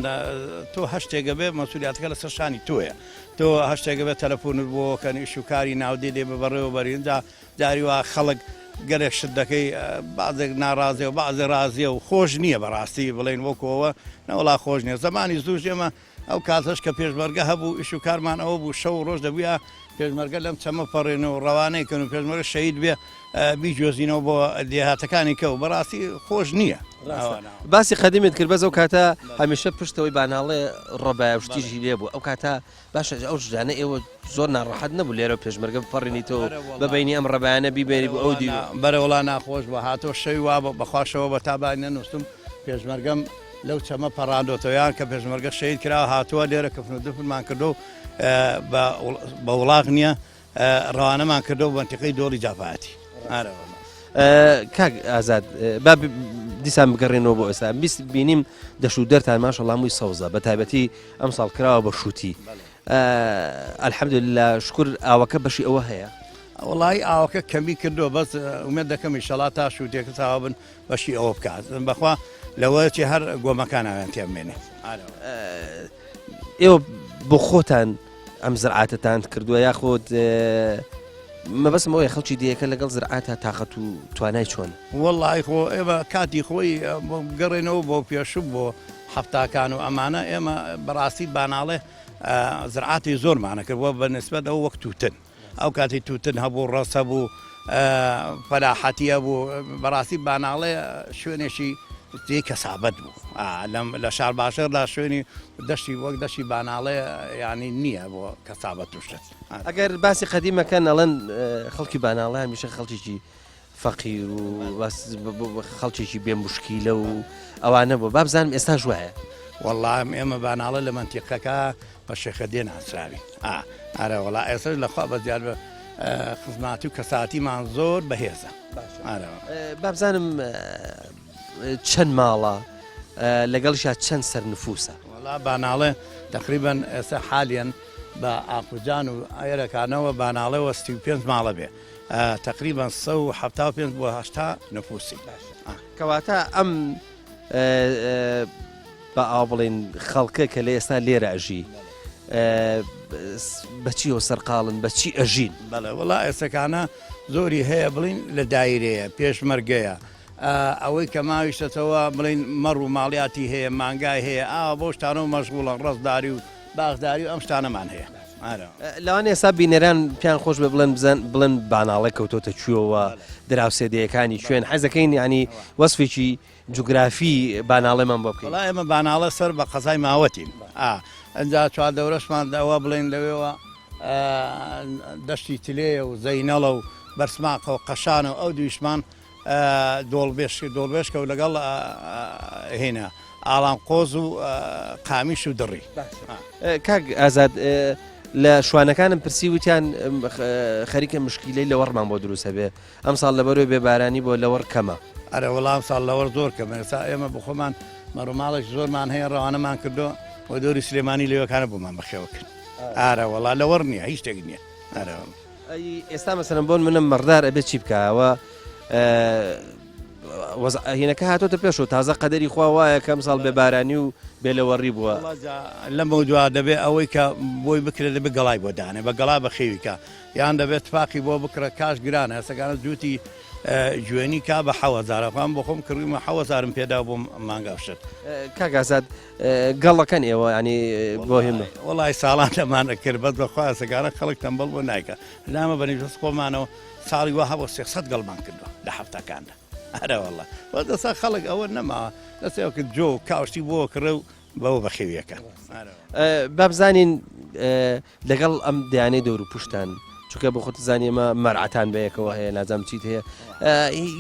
تۆ هەشتێکە بێ مەسوولیاتەکە لەسەر شانی تۆیە تۆ هەشتێکە بێت تەلەفۆنت بۆ کەن ئیش و کاری ناودێ دێ بەڕێوە بەرینجا جاری وا خەڵک گەرێک شت دەکەی بازێک ناڕازیە و بازە رازیە و خۆش نییە بەڕاستی بڵێن وەکەوە نەوەڵا خۆش نییە زمانی زوو ژێمە ئەو کاتەش کە پێشمەرگە هەبوو ئیش و کارمان ئەوە بوو شەو ڕۆژ دەبووە پێشمەرگە لەم چەمە پەڕێنەوە ڕەوانەی کەن و پێشمەرگە شەید بێ بیجۆزینەوە بۆ دێهاتەکانی کەو بەڕاستی خۆش نییە باسی قەدیمت کرد بەس ئەو کاتە هەمیشە پشتەوەی باناڵێ ڕۆبای شتیژی لێبوو ئەو کاتە باشە ئەو ژانە ئێوە زۆر ناڕەحەت نەبوو لێرە پێشمەرگە بپەڕێنیتەوە بەبینی ئەم ڕەبایانە بیبێری بۆ ئەو دی بەرەوەڵا ناخۆش بە هاتۆ شەوی وا بەخواشەوە بە تابای نەنووسم پێشمەرگەم لەو چەمە پەڕاندۆتەوەیان کە پێشمەرگە شەید کرا هاتووە لێرە کەفن و دفنمان کردو بە وڵاغ نییە ڕەوانەمان کردو بەنتیقەی دۆڵی جاپاتی کاک ئازاد با دیسان بگەڕێنەوە بۆ ئێستا بیست بینیم دەش و دەرتان ماشەڵڵا مووی سەوزە بە تایبەتی ئەم ساڵ کراوە بە شووتی ئەلحەمدوللا شکر ئاوەکە بەشی ئەوە هەیە وڵی ئاوەکە کەمی کردو بەس ومێت دەکەمی شەڵا تا شووتێکە تاوا بن بەشی ئەوە بکات بەخوا لەوەیەکی هەر گۆمەکانیان تێمێنێ ئێوە بۆ خۆتان ئەم زرعاتتان کردووە یاخۆت مەبەسمەوەی خەڵکی دیەکە لەگەڵ زرعاتە تااقەت و توانای چۆن وەڵی خۆ ئێمە کاتی خۆی گەڕێنەوە بۆ پێشوب بۆ هەفتاکان و ئەمانە ئێمە بەڕاستی باناڵێ زرعاتی زۆرمانە کردووە بە نسبەت ئەو وەک تووتن ئەو کاتی تووتن هەبوو ڕەسە بوو فەلاحەتیە بوو بەڕاستی باناڵێ شوێنێکی کەسابەت بوو لە شار باشەر لا شوێنی دەشتی وەک دەشتی باناڵێ ینی نییە بۆ کەسابەت توشت ئەگەر باسی قەدیمەکەن ئەڵەن خەڵکی باناڵە هەمیشە خەڵکیی فەقیر و خەڵکێکی بێ مشکیلە و ئەوانە بوو بابزانم ئێستا ژوایە وەڵام ئێمە باناڵە لە منتیقەکە بە شێخە دێن هەسراوی ئارە وڵا ئێستا لەخوا بە زیاد بە خزماتی و کەساتیمان زۆر بەهێزە بابزانم چەند ماڵە لەگەڵشا چەند سەر نفوسە وڵا باناڵێ تقریبان ئێستا حالیان بە ئاقوجان و ئێرەکانەوە باناڵێ وەستی و پێنج ماڵە بێ تقریبان 175 بۆ 80 نفوسی کەواتە ئەم بە ئاو بڵێن خەڵکە کە لە ئێستا لێرە ئەژی بەچیەوە سەرقاڵن بەچی ئەژین بەڵێ وڵا ئێسەکانە زۆری هەیە بڵین لە دایرەیە پێشمەرگەیە ئەوەی کە ماویشتەوە بڵین مەڕ و ماڵیاتی هەیە مانگای هەیە بۆ شتانەوە مەشغوڵە ڕزداری و باغداری و ئەم شتانەمان هەیە لەوان ئێستا بینەران پیان خۆش بە بڵێن باناڵە کەوتۆتە کوێەوە دراوسێدەیەکانی شوێن حەزەکەین ینی وەسفێکی جوگرافی باناڵێمان بۆ بکەین وڵا ئێمە باناڵە سەر بە قەزای ماوەتین ئەجا چوار دەورەشمان داوا بڵێن لەوێەوە دەشتی تلێە و زەینەڵە و بەرسماقە و قەشانە و ئەو دویشمان دۆڵبێشکە و لەگەڵ هێنا ئاڵام قۆز و قامیش و دڕی کاک ئازاد لە شوانەکانم پرسی وتیان خەریکە مشکیلەی لەوەڕمان بۆ دروستە بێ ئەم ساڵ لەبەرۆی بێبارانی بۆ لەوەڕ کەمە ئەرە وەڵام ساڵ لەوەڕ زۆر کەمە ئێستا ئێمە بخۆمان مەڕووماڵێک زۆرمان هەیە ڕەوانەمان کردو و دۆری سلێمانی لەوەکانە بۆمان بەخێوەکرد ئارە وەڵا لەوەڕ نییە هیچ شتێک نییە ئێستا مەسەرم بۆن منم مەڕدار ئەبێت چی بکەوە هینەکە هاتۆتە پێش و تازە قەدەری خوا وایە کەم ساڵ بێبارانی و بێلەوەڕی بووە لەمە دوا دەبێت ئەوەی کە بۆی بکرێت دەبێت گەڵای بۆ دانێ بە گەڵا بە خێویکە یان دەبێت فاقی بۆ بکرە کاش گرانە هەسەکانە جووتی جوێنی کا بە 1000 بۆ خۆم کڕیمە 1000 پێدا بۆم مانگاوشت کاگازات گەڵەکەن ئێوە ینی بۆ هێمە وڵی ساڵان دەمانە کرد بەت بەخوا سەگانە خەڵک تەمبەڵ بۆ نایکە لامە بەنیژست خۆمانەوە ساڵی وە هەبوو 300 گەڵمان کردووە لە هەفتەکاندا ئەرەوەڵە دەسا خەڵک ئەوە نەما دەستێکە جۆ کاوشتی بۆ کڕە و بەوە بەخێویەکە بابزانین لەگەڵ ئەم دەیانەی دەور و پشتان چونکە بۆ خۆت زانانی ئێمە مەرعەتان بەیەکەوە هەیە نازام چیت هەیە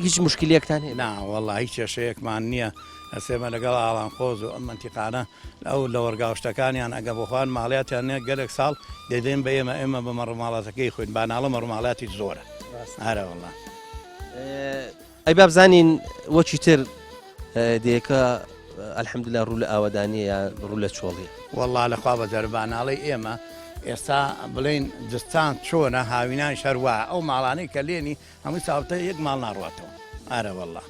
هیچ مشکلەکتان هەیە ناوەڵی هیچ کێشەیەکمان نییە ئەسێمە لەگەڵ ئاڵان خۆز و ئەم منتیقانە ئەو لە وەرگاوشتەکانیان ئەگە بۆخواان ماڵیاتیان نێ گەلێک ساڵ دەدەین بە ئێمە بە مەڕماڵاتەکەی خۆین باناڵە مەڕماڵاتی زۆرە ئارەوەڵە ئەی بابزانین وەچی تر دیەکە ئەلحەمدوللا ڕوو لە ئاوەدانیە ڕوو لە چۆڵی وەڵا لەخوا بە دەرباناڵی ئێمە ئێستا بڵێن جستان چۆنە هاوینان شەروە ئەو ماڵانەی کە لێنی هەمووی ساوتە یەک ماڵ ناڕاتەوە ئارە وەڵڵا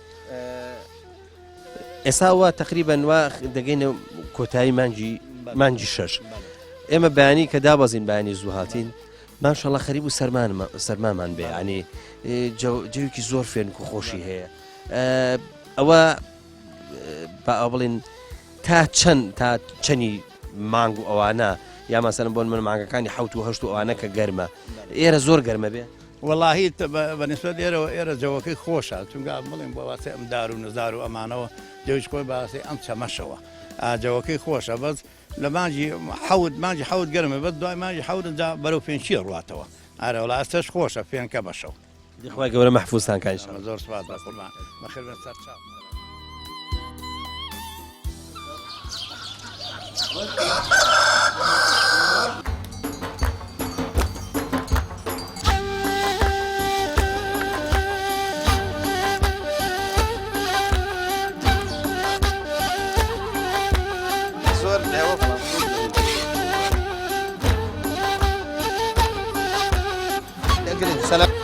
ئێستا وە تقریبان وا دەگەینە کۆتایی مانجی شەش ئێمە بەیانی کە دابەزین بەیانی زوو هاتین ماشەڵڵا خەریب و سەرمامان بێ ینی جەوێکی زۆر فێن و خۆشی هەیە ئەوە با بڵین تا چەندی مانگ و ئەوانە یا مەسەلەن بۆن من مانگەکانی حوت و هەشت و ئەوانە کە گەرمە ئێرە زۆر گەرمە بێ وەڵاهی بەنسبەت ئێرەوە ئێرە جەوەکەی خۆشە چونکە بڵێن بۆ واسی ئەم دار و نزار و ئەمانەوە جەویش خۆی باسی ئەم چەمەشەوە جەوەکەی خۆشە بەس لە مانجی حەوت گەرمە بەس دوای مانجی حەوت جا بەرەو پێنجی ڕاتەوە ئارە وڵا ئەستەش خۆشە فێنکە بەشەو خۆی گەورە مەحفوظتان کاین زۆر سپاس بەخۆمان بەخێر بێت سەر چاو سلام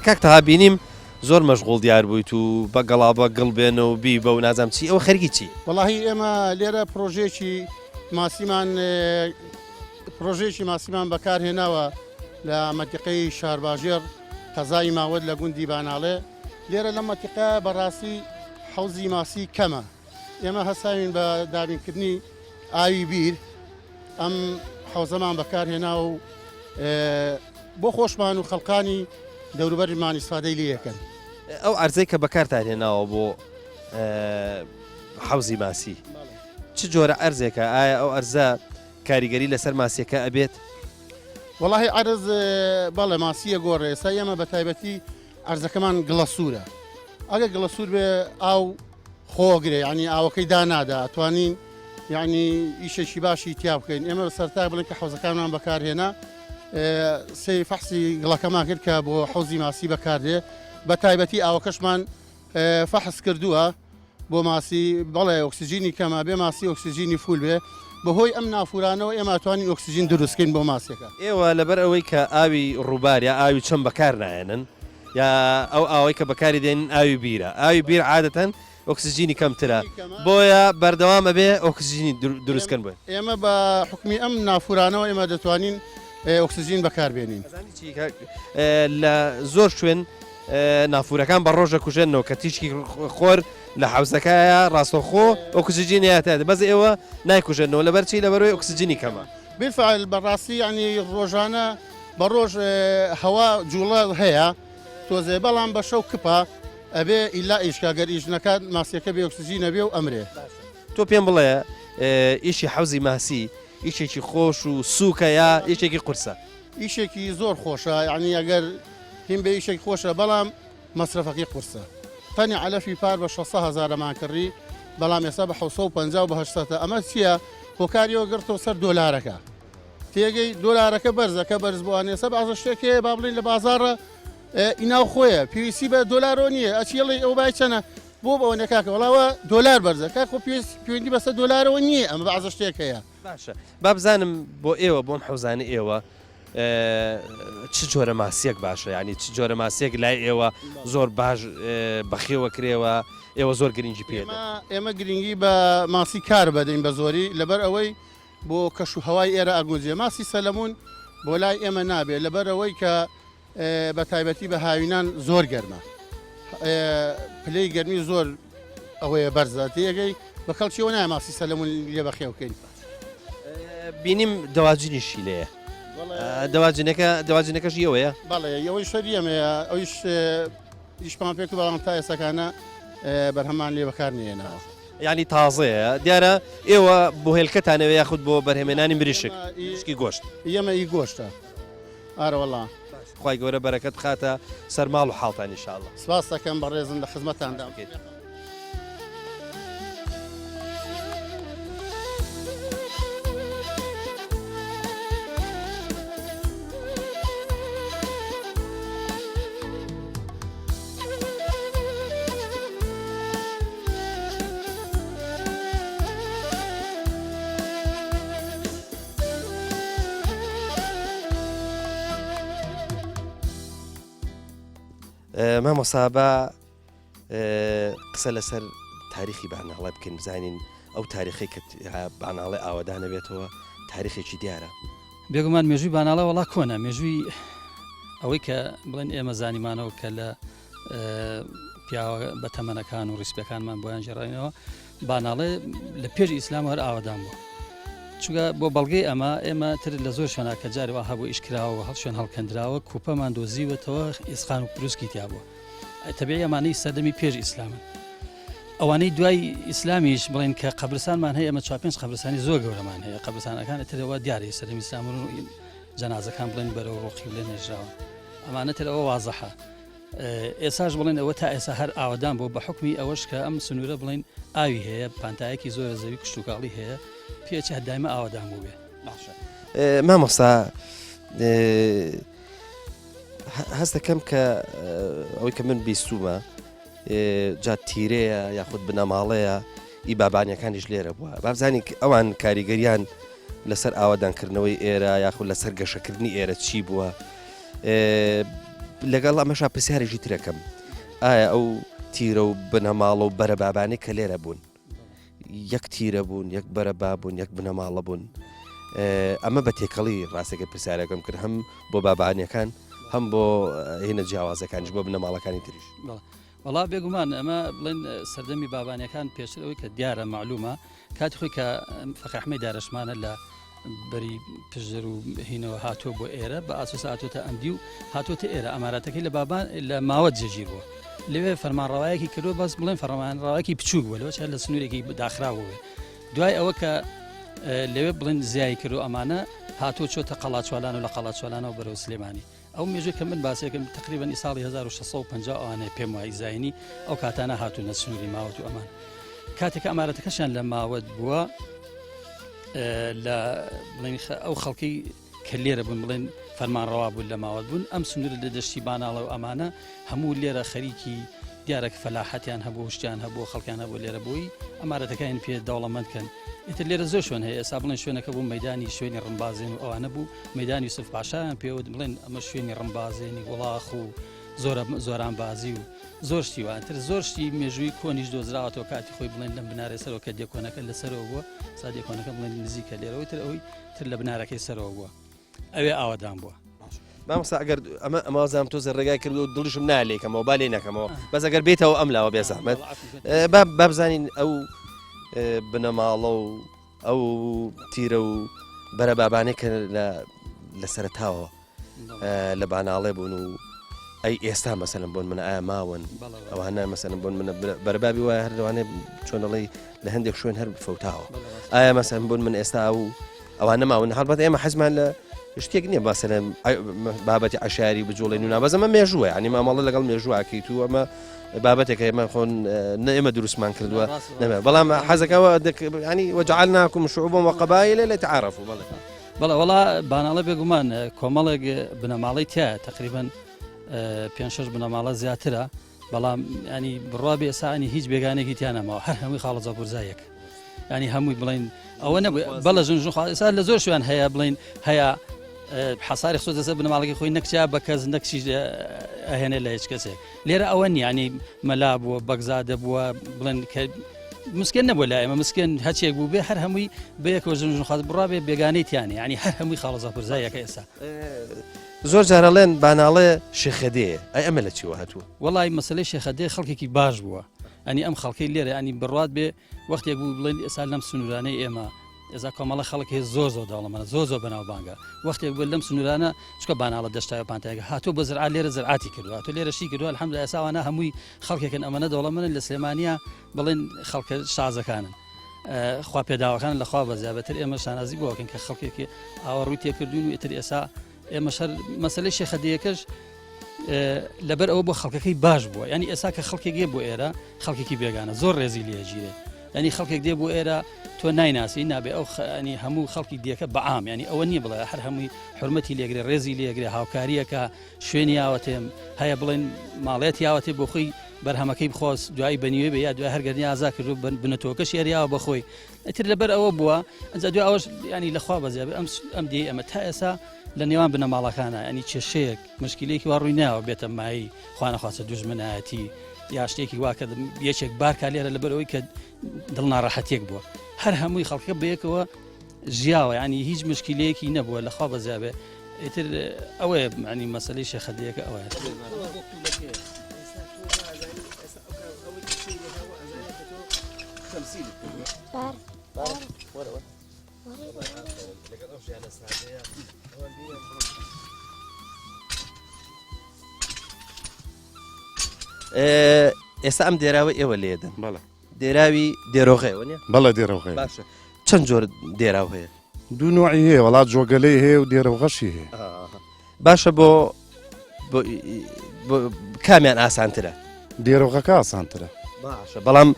کاکتەها بینیم زۆر مەشغوڵ دیار بوویت و بە گەڵابە گڵ بێنە و بی بە و نازام چی ئەوە خەرگی چی وەڵاهی ئێمە لێرە پرۆژێکی ماسیمان بەکارهێناوە لە مەتیقەی شارباژێر قەزای ماوەد لە گوندی باناڵێ لێرە لە مەتیقە بەڕاستی حەوزی ماسی کەمە ئێمە هەساوین بە دابینکردنی ئاوی بیر ئەم حەوزەمان بەکارهێنا و بۆ خۆشمان و خەڵقانی دەوروبەرمان ئیسفادەی لێ یەکەن ئەو ئەرزەی کە بەکارتان هێناوە بۆ حەوزی ماسی چ جۆرە ئەرزێکە ئایا ئەو ئەرزە کاریگەری لەسەر ماسیەکە ئەبێت وەڵاهی عەرز بەڵێ ماسیە گۆڕێ ئێستا ئێمە بە تایبەتی ئەرزەکەمان گڵەسوورە ئەگە گڵەسوور بێ ئاو خۆگرێ ینی ئاوەکەی دانادا ئەتوانین یعنی ئیشێکی باشی تیا بکەین ئێمە سەرتا بڵێن کە حەوزەکانمان بەکارهێنا سێ فەحسی گڵەکەمان کرد کە بۆ حەوزی ماسی بەکاردێ بە تایبەتی ئاوەکەشمان فەحس کردووە بۆ ماسی بەڵێ ئۆکسسیژینی کەمە بێ ماسی ئۆکسسیژینی فول بێ بەهۆی ئەم نافورانەوە ئێمە توانین ئۆکسسیژین دروستکەین بۆ ماسیەکە ئێوە لەبەر ئەوەی کە ئاوی ڕووبار یا ئاوی چەند بەکار نایەنن یا ئەو ئاوەی کە بەکاری دێن ئاوی بیرە ئاوی بیر عادەتەن ئۆکسسیژینی کەمترە بۆیە بەردەوامە بێ ئۆکسسیژینی دروستکەن بێ ئێمە بە حکمی ئەم نافورانەوە ئێمە دەتوانین ئۆکسسیژین بەکاربێنین لە زۆر شوێن نافورەکان بە ڕۆژە کوژێنەوە کە تیشکی خۆر لە حوزەکەیە ڕاستەخۆ ئۆکسسیژینیاتە بەس ئێوە نایکوژێنەوە لەبەرچی لەبەرەوەی ئۆکسسیژینی کەمە بالفعل بەڕاستی ینی ڕۆژانە بە ڕۆژ هەوا جوڵە هەیە تۆزێ بەڵام بە شەو کپە ئەبێ ئیلا ئیشکاگەر ئیشنەکان ماسیەکە بێ ئۆکسسیژینە بێ و ئەمرێ تۆ پێم بڵێ ئیشی حەوزی ماسی ئیشێکی خۆش و سووکە یا ئیشێکی قورسە ئیشێکی زۆر خۆشە یعنی ئەگەر هیم بە ئیشێک خۆشە بەڵام مەصرفەکەی قورسە تەنی علەفی پار بە 600,000مان کڕی بەڵام ێستا بە 750 و بە 800 ئەمە چییە هۆکاریەوە گرتەوە سەر دۆلارەکە تێگەی دۆلارەکە بەرزەکە بەرز بووان ێستا بەعزە شتێکەیە با بڵین لە بازاڕە ئیناو خۆیە پێویستی بە دۆلارۆ نییە ئەچیڵی ئەو بای چەنە بۆ بەوە نەکاکە وڵاوە دۆلار بەرزە کاک پەیوەندی بەسە دۆلارەوە نییە ئەمە بەعزە شتێک هەیە باشە با بزانم بۆ ئێوە بۆم حەوزانی ئێوە چ جۆرە ماسیەک باشە ینی چ جۆرە ماسیەک لای ئێوە زۆر باش بەخێوە کرێوە ئێوە زۆر گرنگی پێدا ئێمە گرنگی بە ماسی کار بەدەین بە زۆری لەبەر ئەوەی بۆ کەش و هەوای ئێرە ئەگوزیێ ماسی سەلەمون بۆ لای ئێمە نابێت لەبەر ئەوەی کە بە تایبەتی بە هاوینان زۆر گەرمە پلەی گەرمی زۆر ئەوەیە بەرزە تێگەی بە کەڵکیەوە نایە ماسی سەلەمون لێ بەخێوکەین بینیم دەواجنیشی لێە دەواجنەکەش ئەوەیە بەڵێ ئەوەی شەریەمەیە ئەویش ئیشمان پێک بەڵام تا ئێساکانە بەرهەمان لێ بەکار نێناوە ینی تازەیە دیارە ئێوە بۆ هێلکەتانەوە یاخود بۆ بەرهێمێنانی مریشک شکی گۆشت ئێمە ئی گۆشتە ئارەوەڵا خی گەورە بەرەکەت خاتە سەرماڵ و حاڵتان ئینشاءڵڵا سواس دەکەم بە ڕێزن لە خزمەتاندا مامۆسابە قسە لەسەر تاریخی باناڵە بکەین بزانین ئەو تاریخی کە باناڵی ئاوادانە بێتەوە تاریخێکی دیارە بێگومان مێژووی باناڵە وڵا کۆنا مێژووی ئەوەی کە بڵێن ئێمە زانیمانەوە کە لە پیاوە بە تەمەنەکان و ڕیسپەکانمان بۆیان ژێڕینەوە باناڵێ لە پێش ئیسلام هەر ئاوادان بوو چونکە بۆ بەڵگەی ئەمە ئێمە تر لە زۆر شوێنە کە جارێەوە هەبوو ئیشکراوە هەڵ شوێن هەڵکەندراوە کوپەمان دۆزیوەتەوە ئێسخان و پروسکی تیا بووە تەبێ ئەمانەی سەردەمی پێش ئیسلامن ئەوانەی دوای ئیسلامیش بڵێن کە قەبرستانمان هەیە ئەمە 4-5 قەبرستانی زۆر گەورەمان هەیە قەبرستانەکان ترەوە دیارە سەردەمی ئیسلام جەنازەکان بڵێن بەرەو ڕۆقی لێ نێژراوە ئەمانە ترەوە وازەحە ئێساش بڵێن ئەوە تا ئێسا هەر ئاوادان بۆ بە حکمی ئەوەش کە ئەم سنوورە بڵێن ئاوی هەیە پانتایەکی زۆر زەوی کشتتوکاڵی هەیە پێچ هەدایمە ئاوادان بوو بێ مامۆستا هەست دەکەم کە ئەوەی کە من بیستومە جا تیرەیە یاخود بنەماڵەیە ئی بابانیەکانیش لێرە بووە بابزانانی ئەوان کاریگەریان لەسەر ئاوادانکردنەوەی ئێرە یاخود لەسەر گەشەکردنی ئێرە چی بووە لەگەڵ ئەمەشا پرسیارێکی ترەکەم ئایا ئەو تیرە و بنەماڵە و بەرە بابانی کە لێرە بوون یەک تیرە بوون یەک بەرە بابوون یەک بنەماڵە بوون ئەمە بە تێکەڵی ڕاستەکە پرسیارەکەم کرد هەم بۆ بابانیەکان هەم بۆ هێنە جیاوازەکانش بۆ بنەماڵەکانی تریش وڵا بێگومان ئەمە بڵێن سەردەمی بابانیەکان پێشتر ئەوەی کە دیارە معلومە کاتی خۆی کە فەقەحمەی دارەشمانە لە بەری پژر و هینەوە هاتۆ بۆ ئێرە بە ئاسوس هاتۆتە ئەمدی و هاتۆتە ئێرە ئەماراتەکەی لە بابان لە ماوەت جێگیر بووە لەوێ فەرمانڕەوایەکی کردو بەس بڵێن فەرمانڕەوایەکی بچووک بووە لەوە لە سنوورێکی داخراوە دوای ئەوە کە لەوێ بڵێن زیایی کرد و ئەمانە هاتۆ چۆتە قەڵاچوالان و لە قەڵاچوالانەوە بەرەو سلێمانی ئەو مێژوی کە من باسێکم تقریبا ساڵی 1650 ئەوانەیە پێم وای زایانی ئەو کاتانە هاتوونە سنووری ماوەت و ئەمان کاتێک ئەمارەتەکەشیان لە ماوەت بووە لە ئەو خەڵکی کە لێرە بوون بڵێن فەرمانڕەوا بوون لە ماوەت بوون ئەم سنوورە لە دەشتی باناڵە و ئەمانە هەموو لێرە خەریکی دیارێک فەلاحەتیان هەبوو شتیان هەبوو خەڵکیان هەبوو لێرە بووی ئەمارەتەکان پێ دەوڵەمەندکەن ئیتر لێرە زۆر شوێن هەیە ئێستا بڵێن شوێنەکە بوو مەدانی شوێنی ڕمبازێن و ئەوانە بوو مەدانی یوسف پاشایان پێوت بڵێن ئەمە شوێنی ڕمبازێنی وڵاخ و زۆران بازی و زۆر شتی وانتر زۆر شتی مێژووی کۆنیش دۆزراوەتەوە کاتی خۆی بڵێن لەم بنارێ سەرەوە کە دێکۆنەکە لەسەرەوە بووە سا دێکۆنەکە بڵێن نزیکە لێرەوەی تر ئەوەی تر لە بنارەکەی سەرەوە بووە ئەوێ ئاوادان بووە مامۆستا ئەگەر ئەمەوازام تۆ ڕێگای کرد و دڵشم نالێکەمەوە با لێ نەکەمەوە بەس ئەگەر بێتەوە ئەم لاوە بێ زەحمەت بابزانین ئەو بنەماڵە و ئەو تیرە و بەرە بابانێک کە لە سەرتاوە لە باناڵێ بوون و ئەی ئێستا مەسەلم بۆن منە ئایا ماون ئەوانە مەسەلم بۆن منە بەرەبابی وایە هەردەوانێ چۆنەڵی لە هەندێک شوێن هەر فەوتاوە ئایا مەسەلم بۆن من ئێستا و ئەوانە ماون هەڵبەت ئێمە حەزمان لە شتێک نییە باسەلم بابەتی عشاری بجوڵێن و نابەزەمە مێژووە ینی مامەڵە لەگەڵ مێژوواکەیت و ئەمە بابەتێکە ئێمە خۆن ئێمە دروستمان کردووە نەمە بەڵام حەزەکەەوە ینی وەجعلناکم شعوبا وقبائل لتعارفوا بەڵێ وڵا باناڵە بێگومان کۆمەڵێک بنەماڵی تایە تقریبا 5-6 بنەماڵە زیاترە بەڵام ینی بڕوا بێ ئێسانی هیچ بێگانێکی تیانەمەوە هەر هەمووی خاڵە جاپورزایەک ینی هەمووی بڵین ئەوە نەبوو بەڵە ژنخواسا لە زۆر شوێن هەیە بڵین هەیە حساری خۆ دەسە بنەماڵێکی خۆی نەکچیا بە کەس نەکشی ئەهێنێ لە هیچ کەسێک لێرە ئەوە ینی مەلا بووە بەگزادە بووە بڵێن کە مسکن نەبووە لا ئێمە مسکن هەچێک بوو بێ هەر هەمووی بەیەکەوە ژنخواست بڕا بێ بێگانەیتیانە ینی هەر هەمووی خاڵە جاپورزایەکە ئێستا زۆر جارەڵێن باناڵێ شێخەدەیە ئەی ئەمە لە چیوە هاتووە وڵی مەسلەی شێخەدێ خەڵکێکی باش بووە ئەنی ئەم خەڵکی لێرە ینی بڕات بێ وەختێک بوو بڵێن ئێستا لەم سنوورانەی ئێمە ئێزا کۆمەڵە خەڵک هەیە زۆر دەوڵەمەندە زۆر بەناوبانگە وەختێک بوو لەم سنوورانە چکە باناڵە دەشتای پانتایگە هاتوو بە زرعات لێرە زرعاتی کردو هاتوو لێرەشی کردو الحەمدولایە ئێساوانە هەمووی خەڵکێکن ئەمەنە دەوڵەمەندن لە سلێمانیا بڵێن خەڵکە شازەکانن خوا پێداوەکان لەخوا بەزیابەتر ئێمە شانازی بۆکەن کە خەڵکێکی ئاوەڕووی تێکردوون و ئیتر ئێسا ئێمە شەر مەسەلەی شێخەدەیەکەش لەبەر ئەوە بۆ خەڵکەکەی باش بووە ینی ئێسا کە خەڵکێک دێ بۆ ئێرە خەڵکێکی بێگانە زۆر ڕێزی لێژیرێ ینی خەڵکێک دێ بۆ ئێرە تۆ نایناسی نابێ ئەو ینی هەموو خەڵکی دیەکە بەعام ینی ئەوە نییە بڵێ هەر هەمووی حرمەتی لێگرێ ڕێزی لێگرێ هاوکاریەکە شوێنی یاوەتێم هەیە بڵێن ماڵێت یاوەتێ بۆ خۆی بەرهەمەکەی بخۆست دوای بەنیوێ بە یا دوای هەرگەرنی ئازا کردو بنەتۆکە شێریاوە بەخۆی ئەتر لەبەر ئەوە بووە ئەجا دوای ئەوەش ینی لەخوا بەزیابێ ئەم دی ئەمە تا ئێسا لە نێوان بنەماڵەکانە ینی کێشەیەک مشکلەیەکی وا ڕووی ناوە بێتە مایی خوانەخواستە دوژمنایەتی یا شتێکی واکە یەکێک بارکا لێرە لەبەرەوەی کە دڵ ناڕەحەتێک بووە هەر هەمووی خەڵکە بەیەکەوە ژیاوە ینی هیچ مشکلەیەکی نەبووە لەخوا بەزیابێ ئیتر ئەوەیە ینی مەسەلەی شێخەدەیەکە ئەوەیە ئێستا ئەم دێراوە ئێوە لێدەن دێراوی دێرۆغەیەوە نیە بەڵێ دێرەوغێ باشە چەند جۆر دێراو هەیە دوو نوعی هەیە وڵات جۆگەلەی هەیە و دێرەوغەشی هەیە باشە بۆ کامیان ئاسانترە دێرەوغەکە ئاسانترە باشە بەڵام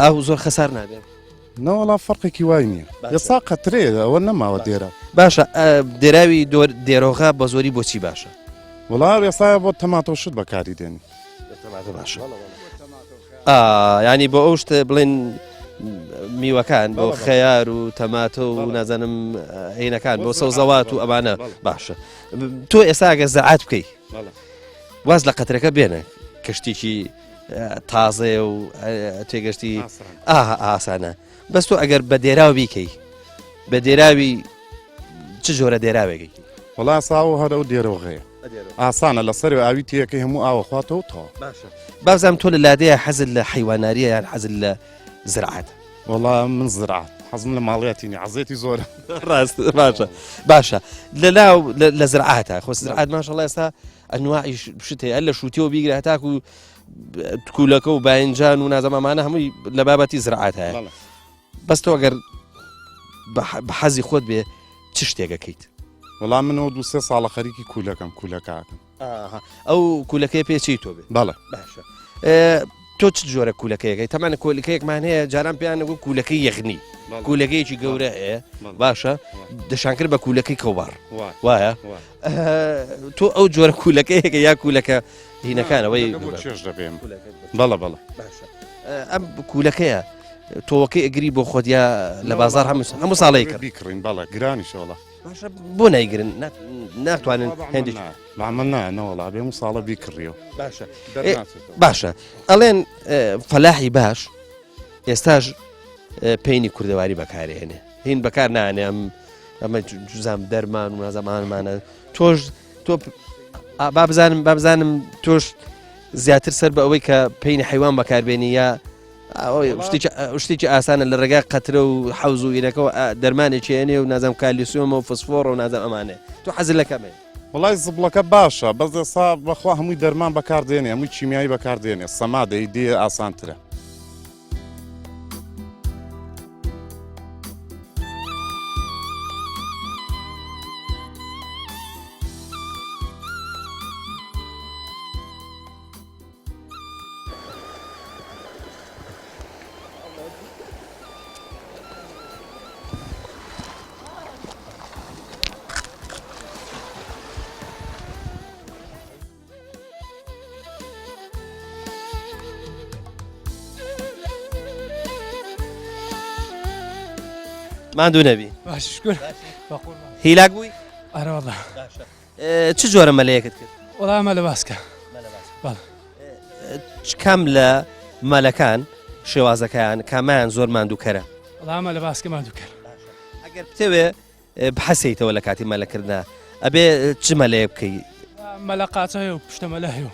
ئاو زۆر خەسار نابێت نەوەڵا فەرقێکی وای نییە ئێستا قەترێ ئەوە نەماوە دێرە باشە دێراوی دێرۆغا بە زۆری بۆچی باشە وڵا ئێستا بۆ تەماتۆ شت بەکاری دێنی باشە ینی بۆ ئەو شتە بڵێن میوەکان بۆ خەیار و تەماتۆ و نازانم هینەکان بۆ سەوزەوات و ئەمانە باشە تۆ ئێستا ئەگەر زەعات بکەی واز لە قەترەکە بێنە کەشتێکی تازێ و تێگەشتی ئاسانە بەس تۆ ئەگەر بە دێراو بیکەی بە دێراوی چ جۆرە دێراوێکی وڵا ساوە هەرە و دێرەوغەیە ئاسانە لەسەر ئاوی تیەکەی هەموو ئاوەخواتەوە تەوا بازام تۆ لە لادەیە حەزت لە حیواناریە یان حەزت لە زرعات وڵا من زرعات حەزم لە ماڵیەتینی عزێتی زۆرە ڕاست باشە لەلاو لە زرعاتە خۆ زرعات ماشەڵڵا ئێستا ئەنواعی شت هەیە لە شووتیەوە بیگرێت تاکو و کولەکە و باینجان و نازەمەمانە هەمووی لە بابەتی زرعات هەیە بەس تۆ ئەگەر بە حەزی خۆت بێ چ شتێکەکەیت وەڵام منەوە دو سێ ساڵە خەریکی کولەکەم کولەکەکەم ئەو کولەکەی پێچی تۆ بێ بەڵێ باشە تۆ چ جۆرە کولەکەیەکەی تەمانە کولەکەیەکمان هەیە جاران پێیان نەگو کولەکەی یەخنی کولەکەیەکی گەورە هەیە باشە دەشانکرد بە کولەکەی کەوبار وایە تۆ ئەو جۆرە کولەکەیەکە یا کولەکە هینەکانەوەی چێژ دەبێم بەڵە بەڵە ئەم کولەکەیە تۆوەکەی ئەگری بۆ خۆدیا لە بازار هەموو ساڵی کرد بیکڕین بەڵە گرانی شۆڵە باشە بۆ نایگرن ناتوانن هێندێک من نەوەڵا بێم ساڵە بیکڕیەوە باشە ئەڵێن فەلاحی باش ئێستاش پێینی کوردەواری بەکارهێنێ هین بەکار نانێ ئەمە جوزام دەرمان و نازەمانمانە تۆش تۆ بابزانم تۆش زیاتر سەر بە ئەوەی کە پێینی حیوان بەکاربێنی یا شتێکی ئاسانە لە ڕێگا قەترە و حەوز و ئیرەکەەوە دەرمانێکیێنێ و نازم کالیسیۆمە و فسفۆڕ و نازم ئەمانێ تۆ حەزر لە کەمێ وڵای زبڵەکە باشە بەس ئێستا بەخوا هەمووی دەرمان بەکاردێنێ هەمووی چیمیایی بەکاردێنێ سەمادەی دێ ئاسانترە ماندوو نەبی باششکر هیلاک بووی ئەرەوەڵا چ جۆرە مەلەیەکت کرد وەڵامە لە باسکە کام لە مەلەکان شێوازەکان کامیان زۆر ماندووکەرە وەڵامە لە باسکە ماندووکەر ئەگەر بتەوێ بحەسەیتەوە لە کاتی مەلەکردنا ئەبێ چ مەلەیە بکەی مەلە قاچە هەیە و پشتەمەلە هەیە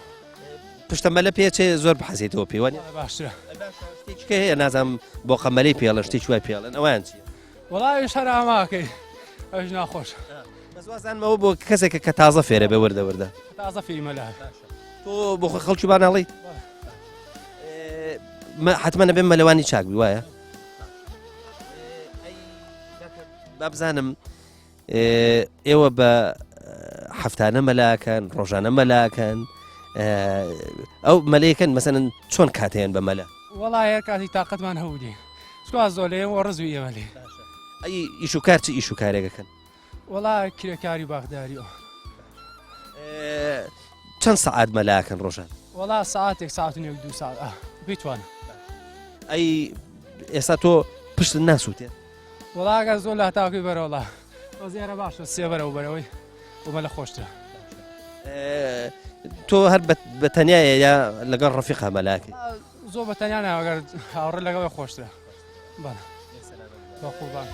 پشتەمەلە پێچێ زۆر بحەسەیتەوە پێوە باشترە شتێکە هەیە نازانم بۆ قەمەلەی پێڵە شتێکی وای پێڵن ئەویان چی وڵی شەراماکەی ئەوش ناخۆش بەزوازانمەوە بۆ کەسێکە کە تازە فێرە بە وەردە وەردە تازە فیلمەلا تۆ بۆ خەڵکی باناڵی حتممە نەبێ مەلەوانی چاک بی وایە با بزانم ئێوە بە هەفتانە مەلاکەن ڕۆژانە مەلاکەن ئەو مەلەیەکەن مەسەن چۆن کاتێن بە مەلە وڵای هەر کاتی تااقەتمان هەودی سکوا زۆلەیەوە ڕزوی ئێمەلێ ئەی ئیش و کار چ ئیش و کارێکەکەن وڵای کرێکاری باغداریەوە چەند سەعات مەلاکەن ڕۆژان وڵا ساعتێک ساعت و نێو 2 ساعت بیتوانە ئەی ئێستا تۆ پشت ناسووتێ وڵاگە زۆر لە تاوکی بەرەوەڵا زیێرە باشە سێ بەرەو بەرەوەی ومە لە خۆشتە تۆ هەر بە تەنایە یا لەگەڵ ڕەفیقا مەلاکەی زۆر بە تەنیا ناوەگەر هاوڕێ لەگەڵی خۆشترە بەڵێ بە قوربان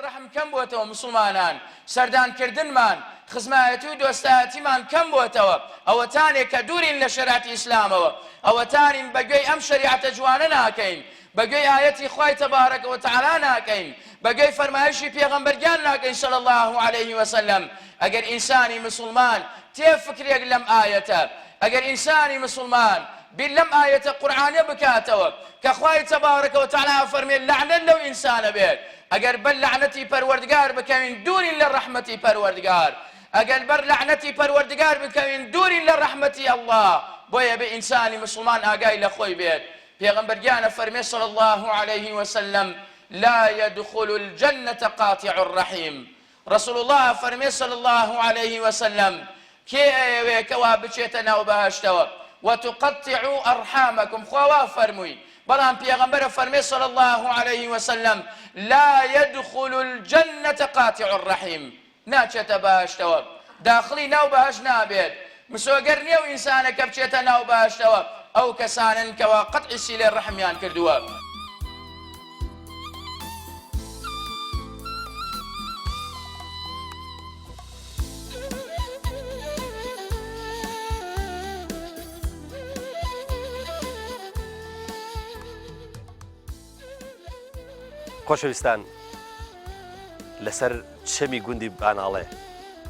ڕەحم کەم بۆتەوە مسلمانان سەردانکردنمان خزمایەتی و دۆستایەتیمان کەم بۆتەوە ئەوەتانێک کە دوورین لە شەریعەتی ئیسلامەوە ئەوەتانین بەگوێی ئەم شەریعەتە جوانە ناکەین بەگوێی ئایەتی خوای تەبارەکە وتەعالا ناکەین بەگوێی فەرمایشی پێغەمبەرگیان ناکەین صلی الله عليه وسلم ئەگەر ئینسانی مسلمان تێفکرێک لەم ئایەتە ئەگەر ئینسانی مسلمان بیر لەم ئایەتە قورعانە بکاتەوە کە خوای تەبارەکە وتەعالا فەرمێ لەعنەت لەو ئینسانە بێت ئەگەر بەر لەعنەتی پەروەردگار بکەوین دوورین لە ڕەحمەتی پەروەردگار ئەگەر بەر لەعنەتی پەروەردگار بکەوین دوورین لە ڕەحمەتی ئەڵڵا بۆیە بە ئینسانی مسلمان ئاگای لە خۆی بێت پێغەمبەرگیانە فەرمێ صلی الله عليه وسلم لا يدخل الجنة قاطع الرحيم رسول الله فەرمێ صلی الله عليه وسلم کێ ئەوێ کەوا بچێتە ناو بەهەشتەوە وتقطعوا أرحامكم خوا فەرمووی بەڵام پێغەمبەرە فەرمێ صلی الله عليه وسلم لا يدخل الجنة قاطع الرحيم ناچێتە بەهەشتەوە داخلی ناو بەهەشت نابێت مسۆگەر نییە و ئینسانەکە بچێتە ناو بەهەشتەوە ئەو کەسانن کەوا قەتعی سیلەی ڕەحمیان کردووە خۆشەویستان لەسەر چەمی گوندی باناڵێ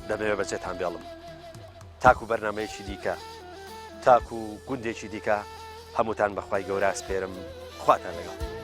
دەمەوێت بەجێتان بێڵم تاکو بەرنامەیەکی دیکە تاکو گوندێکی دیکە هەمووتان بەخوای گەورە ئەسپێرم خواتان لەگەڵ